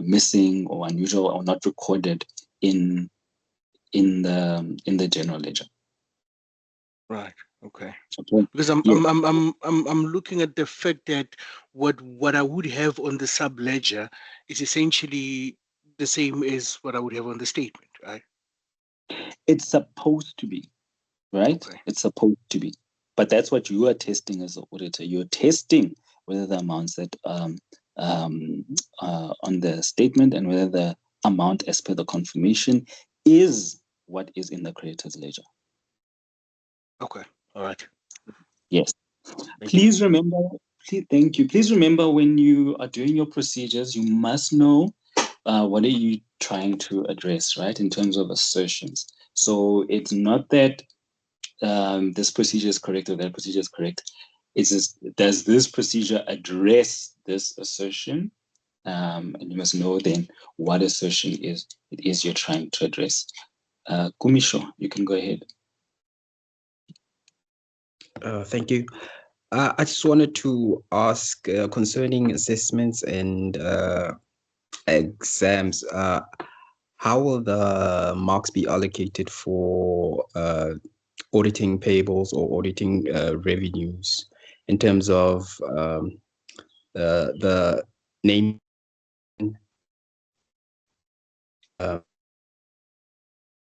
missing or unusual or not recorded in the general ledger. Right. Okay. Okay. Because I'm looking at the fact that what I would have on the sub ledger is essentially the same as what I would have on the statement, right? It's supposed to be, right? Okay. It's supposed to be, but that's what you are testing as an auditor. You're testing whether the amounts that on the statement and whether the amount as per the confirmation is what is in the creditor's ledger. Okay. All right. Yes. Please remember. Thank you. Please remember when you are doing your procedures, you must know what are you trying to address, right? In terms of assertions. So it's not that this procedure is correct or that procedure is correct. It's just, does this procedure address this assertion? And you must know then what assertion it is you're trying to address. Kumisho, you can go ahead. Thank you. I just wanted to ask concerning assessments and exams. How will the marks be allocated for auditing payables or auditing revenues in terms of the name.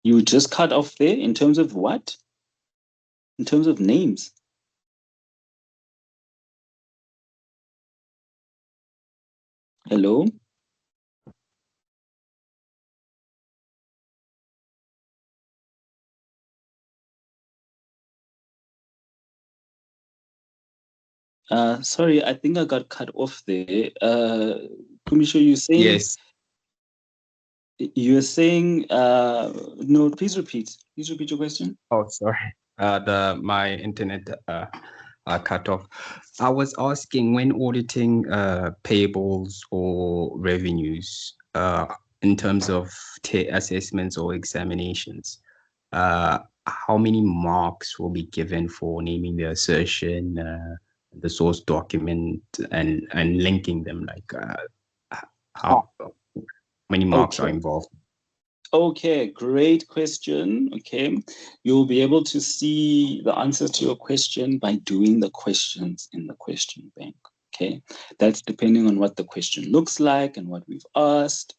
You just cut off there in terms of what? In terms of names. Hello? Sorry, I think I got cut off there. Kumisho, you're saying? Yes. You're saying, no, please repeat. Please repeat your question. Oh, sorry. My internet cut off. I was asking, when auditing payables or revenues in terms of assessments or examinations, how many marks will be given for naming the assertion, the source document, and linking them? Like how many marks are involved? Okay, great question. Okay, you'll be able to see the answers to your question by doing the questions in the question bank. Okay, that's depending on what the question looks like and what we've asked.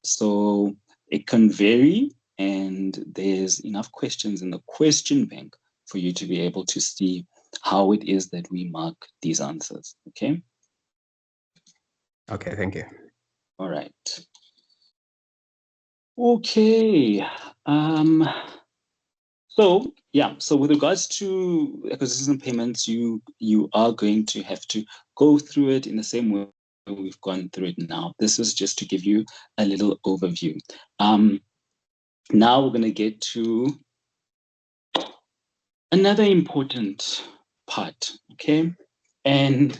So it can vary, and there's enough questions in the question bank for you to be able to see how it is that we mark these answers. Okay. Okay, thank you. All right. Okay. So yeah, so with regards to acquisition payments, you are going to have to go through it in the same way we've gone through it now. This is just to give you a little overview. Now we're going to get to another important part, okay? And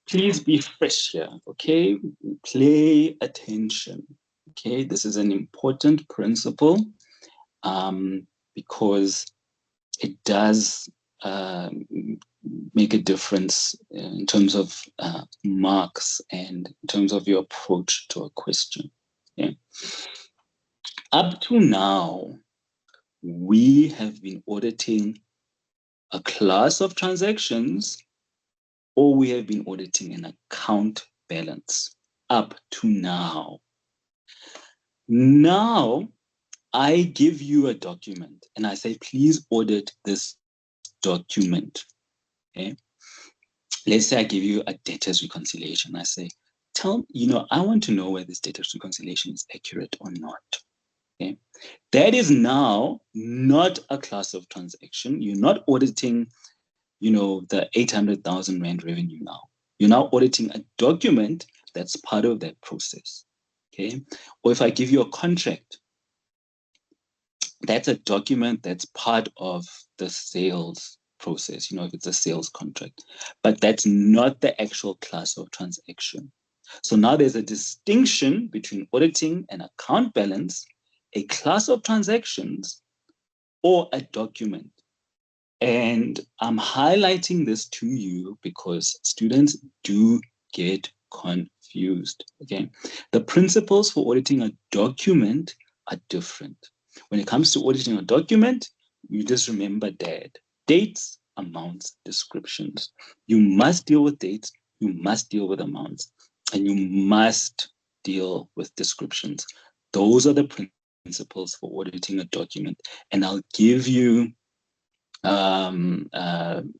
please be fresh here, okay? Pay attention, okay? This is an important principle because it does make a difference in terms of marks and in terms of your approach to a question. Okay? Up to now, we have been auditing a class of transactions, or we have been auditing an account balance up to now. Now, I give you a document and I say, please audit this document. Okay. Let's say I give you a debtors reconciliation. I say, I want to know whether this debtors reconciliation is accurate or not. Okay. That is now not a class of transaction. You're not auditing, the 800,000 Rand revenue now. You're now auditing a document that's part of that process. Okay. Or if I give you a contract, that's a document that's part of the sales process, if it's a sales contract, but that's not the actual class of transaction. So now there's a distinction between auditing an account balance, a class of transactions, or a document. And I'm highlighting this to you because students do get confused, okay? The principles for auditing a document are different. When it comes to auditing a document, you just remember dates, amounts, descriptions. You must deal with dates, you must deal with amounts, and you must deal with descriptions. Those are the principles for auditing a document. And I'll give you an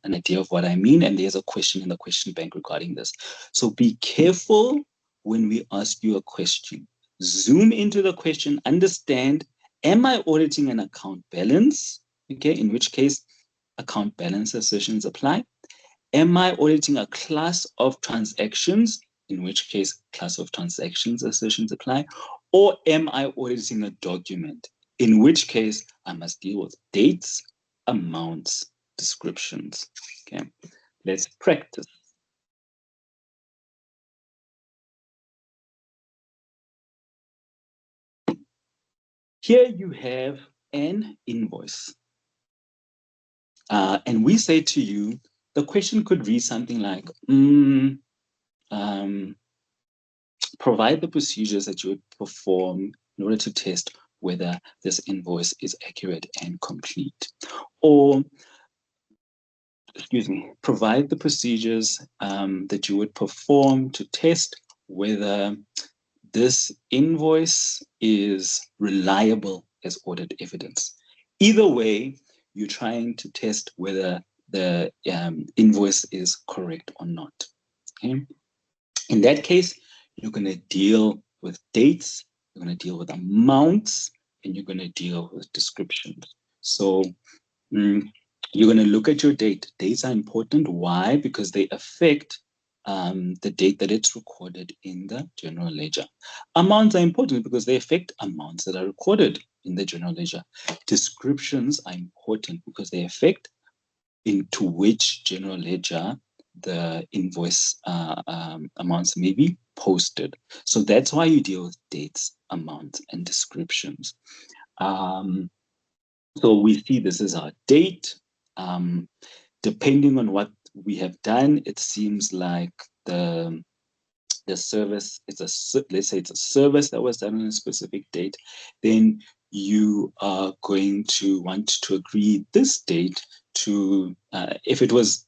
idea of what I mean. And there's a question in the question bank regarding this. So be careful when we ask you a question. Zoom into the question, understand, am I auditing an account balance? Okay, in which case account balance assertions apply. Am I auditing a class of transactions? In which case class of transactions assertions apply. Or am I auditing a document? In which case I must deal with dates, amounts, descriptions. Okay, let's practice. Here you have an invoice. And we say to you, the question could read something like, provide the procedures that you would perform in order to test whether this invoice is accurate and complete. Or, excuse me, provide the procedures that you would perform to test whether this invoice is reliable as audit evidence. Either way, you're trying to test whether the invoice is correct or not. Okay? In that case, you're going to deal with dates, you're going to deal with amounts, and you're going to deal with descriptions. So you're going to look at your date. Dates are important. Why? Because they affect the date that it's recorded in the general ledger. Amounts are important because they affect amounts that are recorded in the general ledger. Descriptions are important because they affect into which general ledger the invoice amounts may be posted. So that's why you deal with dates, amounts, and descriptions. So we see this is our date. Depending on what we have done, it seems like the service is let's say it's a service that was done on a specific date, then you are going to want to agree this date to if it was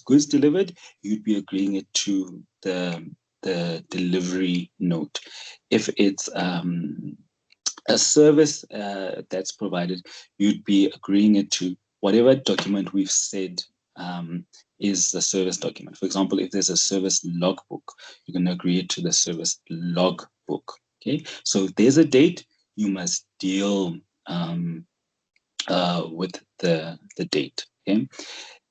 goods delivered, you'd be agreeing it to the delivery note. If it's a service that's provided, you'd be agreeing it to whatever document we've said is the service document. For example, if there's a service logbook, you're going to agree it to the service logbook. Okay, so if there's a date, you must deal with the date. Okay,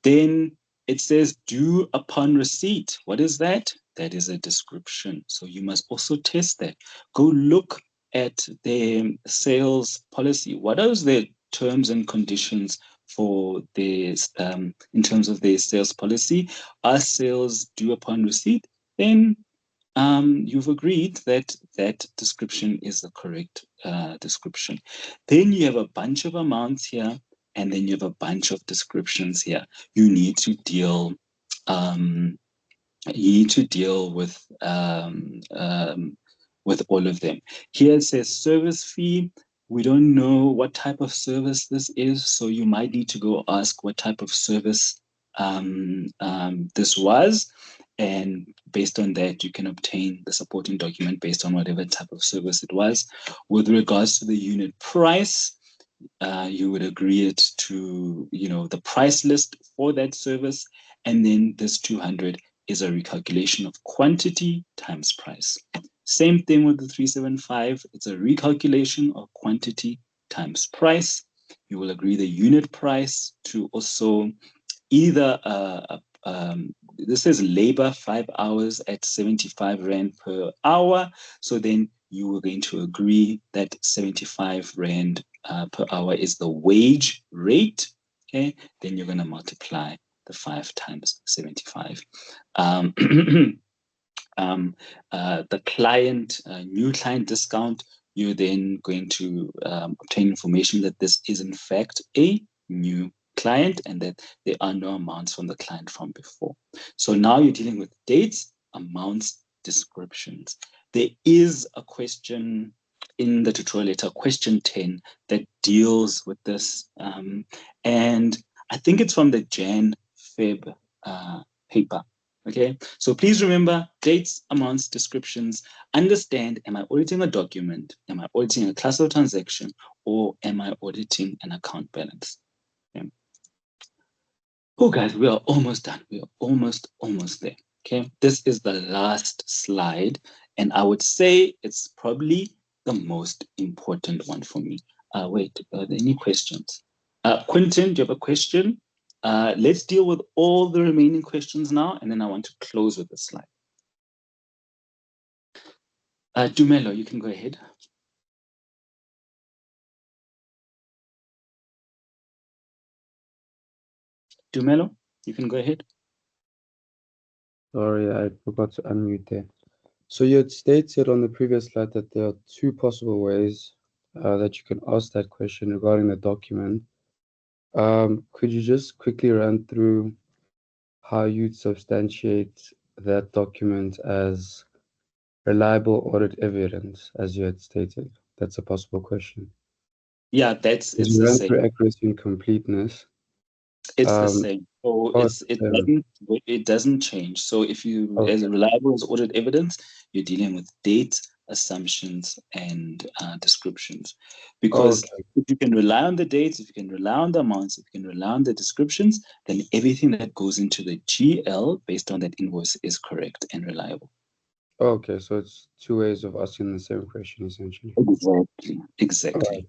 then it says due upon receipt. What is that? That is a description. So you must also test that. Go look at the sales policy. What are the terms and conditions for this in terms of their sales policy? Are sales due upon receipt? Then you've agreed that that description is the correct description. Then you have a bunch of amounts here, and then you have a bunch of descriptions here. You need to deal with all of them. Here it says service fee. We don't know what type of service this is, so you might need to go ask what type of service this was, and based on that, you can obtain the supporting document based on whatever type of service it was. With regards to the unit price, you would agree it to the price list for that service, and then this 200 is a recalculation of quantity times price. Same thing with the 375. It's a recalculation of quantity times price. You will agree the unit price to also either this is labor 5 hours at 75 Rand per hour. So then you are going to agree that 75 Rand per hour is the wage rate. Okay, then you're going to multiply the 5 times 75. The client, new client discount, you're then going to obtain information that this is in fact a new client and that there are no amounts from the client from before. So now you're dealing with dates, amounts, descriptions. There is a question in the tutorial letter, question 10, that deals with this. And I think it's from the Jan-Feb paper. Okay, so please remember dates, amounts, descriptions. Understand, am I auditing a document? Am I auditing a class of transaction? Or am I auditing an account balance? Okay. Oh, guys, we are almost done. We are almost there. Okay, this is the last slide, and I would say it's probably the most important one for me. Wait, are there any questions? Quentin, do you have a question? Let's deal with all the remaining questions now, and then I want to close with the slide. Dumelo, you can go ahead. Dumelo, you can go ahead. Sorry, I forgot to unmute there. So you had stated on the previous slide that there are two possible ways that you can ask that question regarding the document. Could you just quickly run through how you'd substantiate that document as reliable audit evidence, as you had stated? That's a possible question. Yeah, it's the run same. through accuracy and completeness. It's the same. So oh, it doesn't change. So if you Okay. as reliable as audit evidence, you're dealing with dates, assumptions, and descriptions. Because if you can rely on the dates, if you can rely on the amounts, if you can rely on the descriptions, then everything that goes into the GL based on that invoice is correct and reliable. Okay, so it's two ways of asking the same question, essentially. Exactly.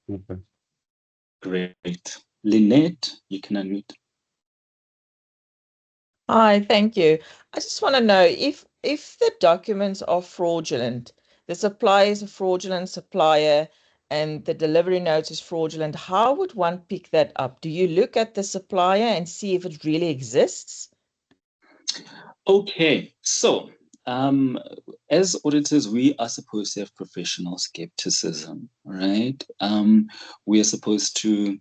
Okay. Great. Lynette, you can unmute. Hi, thank you. I just want to know if the documents are fraudulent, the supplier is a fraudulent supplier and the delivery note is fraudulent, how would one pick that up? Do you look at the supplier and see if it really exists? Okay, so as auditors, we are supposed to have professional skepticism, right? We are supposed to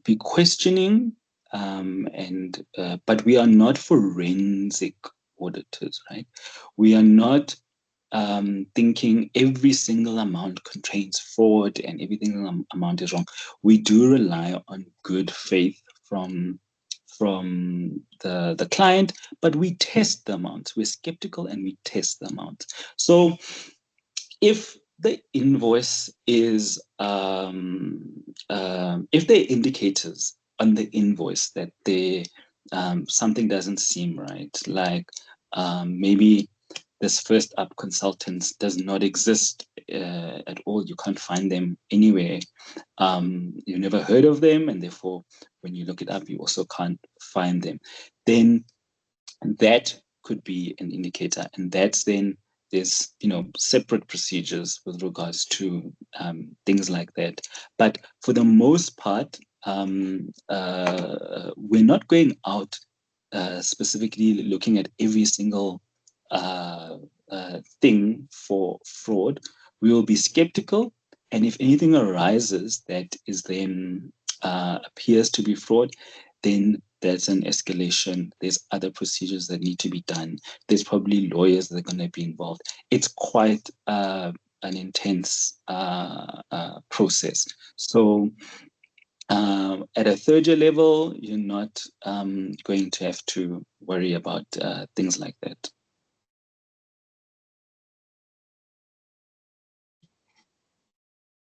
be questioning, but we are not forensic auditors, right? We are not thinking every single amount contains fraud and every single amount is wrong. We do rely on good faith from the client, but we test the amounts. We're skeptical and we test the amounts. So if the invoice is, if there are indicators on the invoice that something doesn't seem right, like maybe this first up consultants does not exist at all. You can't find them anywhere. You've never heard of them, and therefore, when you look it up, you also can't find them. Then that could be an indicator, and that's then there's separate procedures with regards to things like that. But for the most part, we're not going out specifically looking at every single thing for fraud. We will be skeptical, and if anything arises that is then appears to be fraud, then there's an escalation. There's other procedures that need to be done. There's probably lawyers that are going to be involved. It's quite an intense process. So at a third year level, you're not going to have to worry about things like that.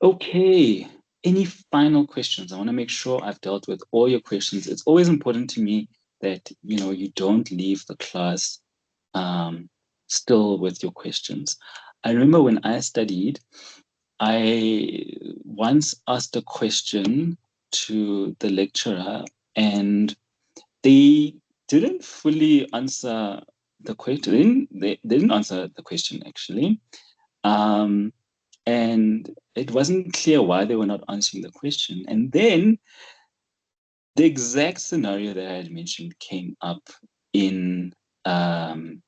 Okay, any final questions? I want to make sure I've dealt with all your questions. It's always important to me that you don't leave the class still with your questions. I remember when I studied, I once asked a question to the lecturer and they didn't fully answer the question. They didn't answer the question actually. And it wasn't clear why they were not answering the question. And then the exact scenario that I had mentioned came up in one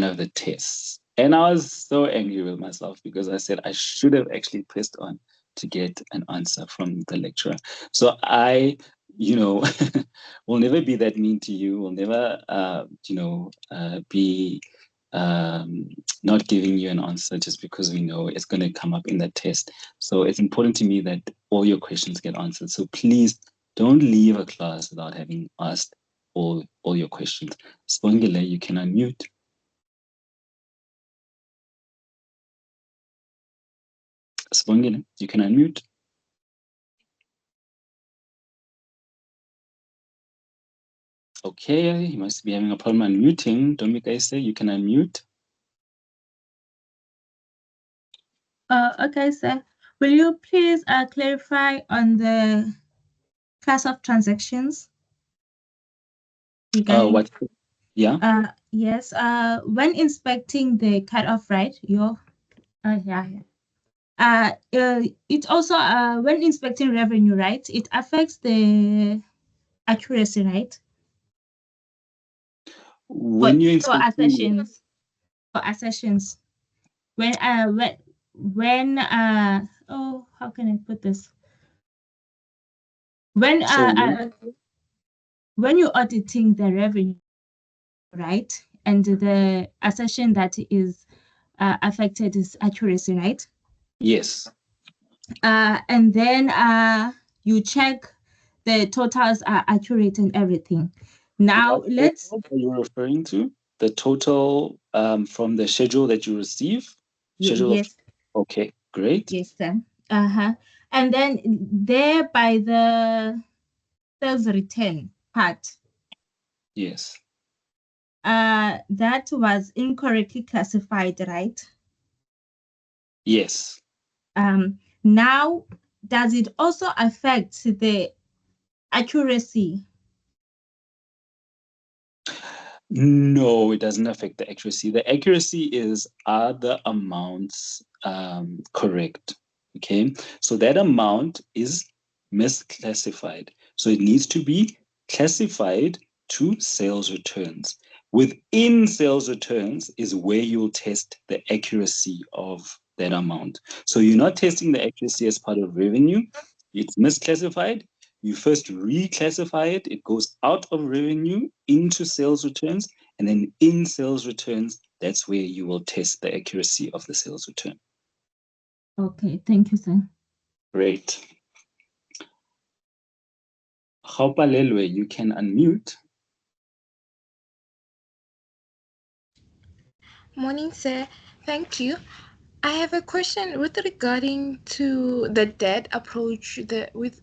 of the tests. And I was so angry with myself because I said I should have actually pressed on to get an answer from the lecturer. So I, will never be that mean to you, will never, be not giving you an answer just because we know it's going to come up in the test. So it's important to me that all your questions get answered. So please don't leave a class without having asked all your questions. Spongile, you can unmute. Spongile, you can unmute. Okay, you must be having a problem unmuting. Domika, say you can unmute. Okay, sir. Will you please clarify on the class of transactions? What? Yeah. Yes. When inspecting the cut-off, right? It also when inspecting revenue, right? It affects the accuracy, right? When you for accessions, when how can I put this? When you're auditing the revenue, right, and the assertion that is affected is accuracy, right? Yes. and then you check the totals are accurate and everything. Now let's. What are you referring to? The total from the schedule that you receive? Schedule Yes. Okay, great. Yes, sir. And then there by the sales return part. Yes. That was incorrectly classified, right? Yes. Now, does it also affect the accuracy? No, it doesn't affect the accuracy. The accuracy is, are the amounts correct? Okay, so that amount is misclassified. So it needs to be classified to sales returns. Within sales returns is where you'll test the accuracy of that amount. So you're not testing the accuracy as part of revenue. It's misclassified. You first reclassify it. It goes out of revenue into sales returns. And then in sales returns, that's where you will test the accuracy of the sales return. Okay, thank you, sir. Great. Haupalelwe, you can unmute. Morning, sir. Thank you. I have a question with regarding to the debt approach with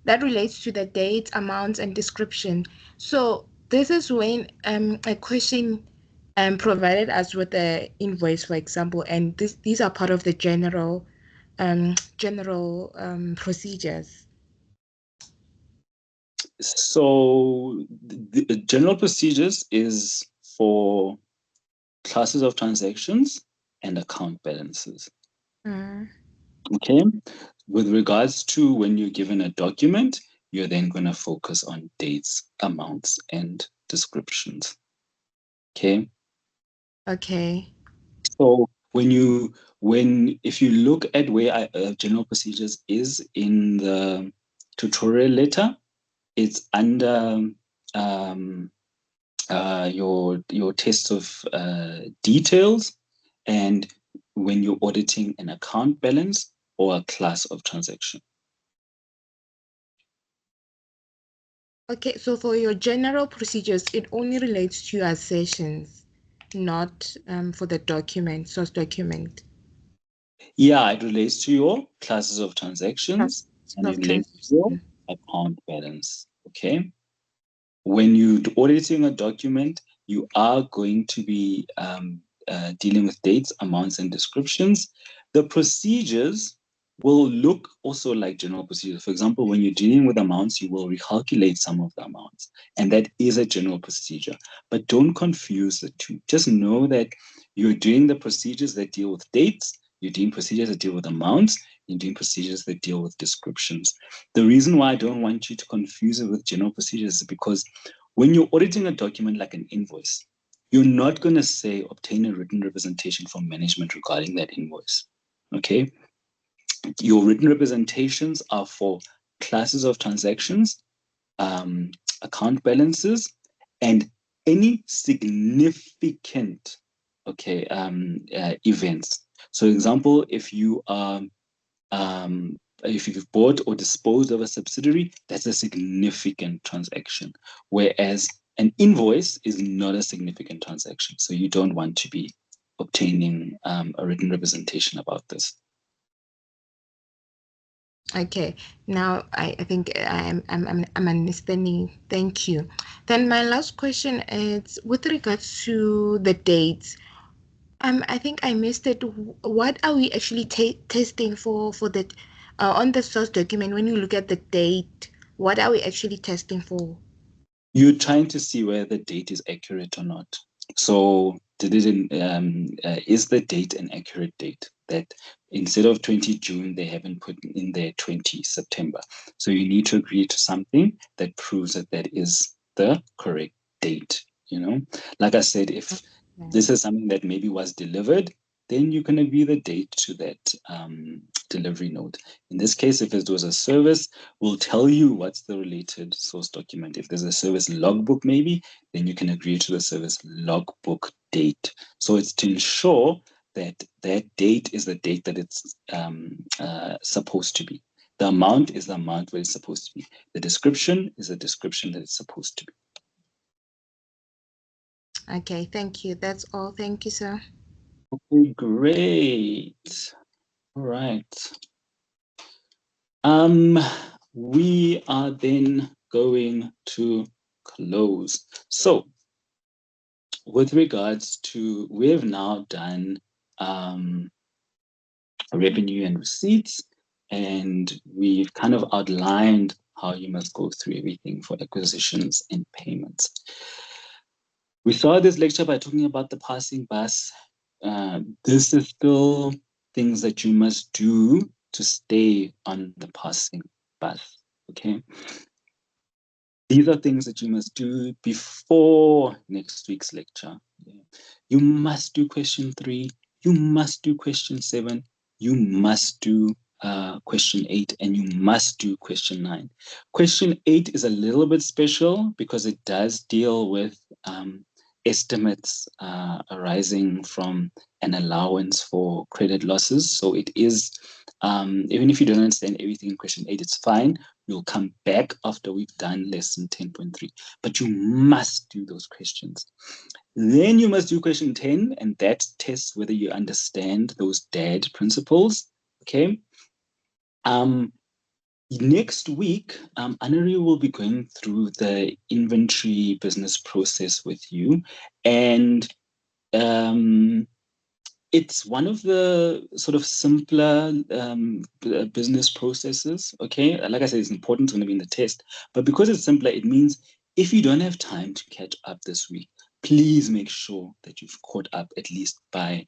that relates to the date, amounts, and description. So this is when a question provided us with the invoice, for example, and these are part of the general procedures. So the general procedures is for classes of transactions and account balances. Okay. With regards to when you're given a document, you're then going to focus on dates, amounts, and descriptions. Okay. Okay. So if you look at where general procedures is in the tutorial letter, it's under your test of details, and when you're auditing an account balance or a class of transaction. Okay, so for your general procedures, it only relates to your sessions, not for the document, source document. Yeah, it relates to your classes of transactions and it relates to your account balance. Okay. When you're auditing a document, you are going to be dealing with dates, amounts, and descriptions. The procedures will look also like general procedures. For example, when you're dealing with amounts, you will recalculate some of the amounts, and that is a general procedure. But don't confuse the two. Just know that you're doing the procedures that deal with dates, you're doing procedures that deal with amounts, you're doing procedures that deal with descriptions. The reason why I don't want you to confuse it with general procedures is because when you're auditing a document like an invoice, you're not going to say obtain a written representation from management regarding that invoice. Okay? Your written representations are for classes of transactions, account balances, and any significant events. So, example, if you are if you've bought or disposed of a subsidiary, that's a significant transaction. Whereas an invoice is not a significant transaction. So you don't want to be obtaining a written representation about this. Okay, now I think I'm understanding. Thank you. Then my last question is with regards to the dates. I think I missed it. What are we actually testing for the on the source document? When you look at the date, what are we actually testing for? You're trying to see whether the date is accurate or not. So is the date an accurate date? That instead of 20 June, they haven't put in there 20 September. So you need to agree to something that proves that that is the correct date. You know, like I said, if this is something that maybe was delivered, then you can agree the date to that delivery note. In this case, if it was a service, we'll tell you what's the related source document. If there's a service logbook, maybe, then you can agree to the service logbook date. So it's to ensure that that date is the date that it's supposed to be. The amount is the amount where it's supposed to be. The description is the description that it's supposed to be. Okay, thank you. That's all. Thank you, sir. Okay, great. All right. We are then going to close. So with regards to, we have now done revenue and receipts, and we've kind of outlined how you must go through everything for acquisitions and payments. We started this lecture by talking about the passing bus. This is still things that you must do to stay on the passing bus, okay? These are things that you must do before next week's lecture. You must do question 3, you must do question 7, you must do question 8, and you must do question 9. Question 8 is a little bit special because it does deal with estimates arising from an allowance for credit losses. So it is, even if you don't understand everything in question 8, it's fine. We'll come back after we've done lesson 10.3, but you must do those questions. Then you must do question 10, and that tests whether you understand those DAD principles, okay? Next week, Anari will be going through the inventory business process with you, and it's one of the sort of simpler business processes, okay? Like I said, it's important, it's going to be in the test, but because it's simpler, it means if you don't have time to catch up this week, please make sure that you've caught up at least by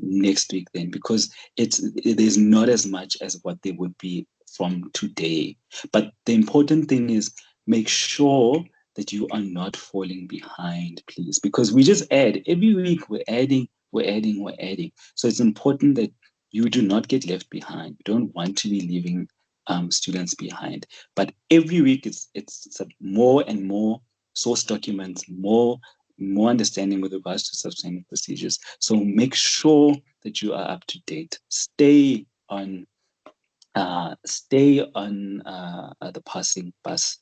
next week then, because there's not as much as what there would be from today. But the important thing is make sure that you are not falling behind, please, because we just add. Every week we're adding. So it's important that you do not get left behind. You don't want to be leaving students behind. But every week it's more and more source documents, more understanding with regards to substantive procedures. So make sure that you are up to date. Stay on the passing bus.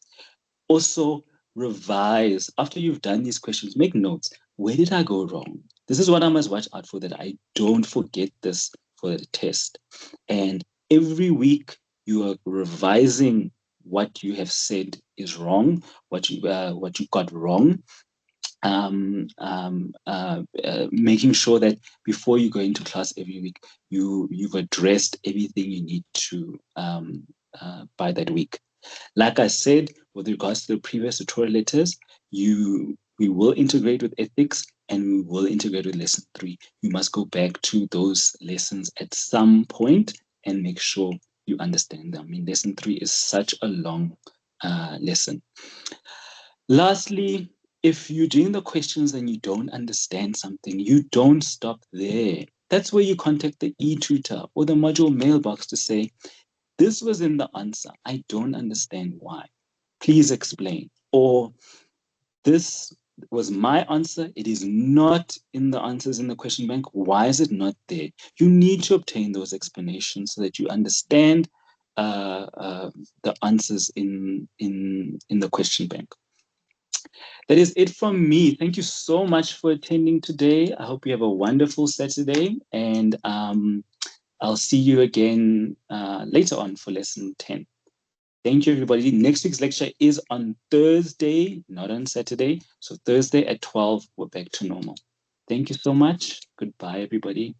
Also revise after you've done these questions. Make notes. Where did I go wrong? This is what I must watch out for, that I don't forget this for the test. And every week you are revising what you have said is wrong, what you got wrong. Making sure that before you go into class every week, you've addressed everything you need to by that week. Like I said, with regards to the previous tutorial letters, we will integrate with ethics and we will integrate with lesson 3. You must go back to those lessons at some point and make sure you understand them. I mean, lesson 3 is such a long lesson. Lastly, if you're doing the questions and you don't understand something, you don't stop there. That's where you contact the e-tutor or the module mailbox to say, this was in the answer, I don't understand why. Please explain. Or this was my answer, it is not in the answers in the question bank. Why is it not there? You need to obtain those explanations so that you understand the answers in the question bank. That is it from me. Thank you so much for attending today. I hope you have a wonderful Saturday, and I'll see you again later on for lesson 10. Thank you, everybody. Next week's lecture is on Thursday, not on Saturday. So Thursday at 12, we're back to normal. Thank you so much. Goodbye, everybody.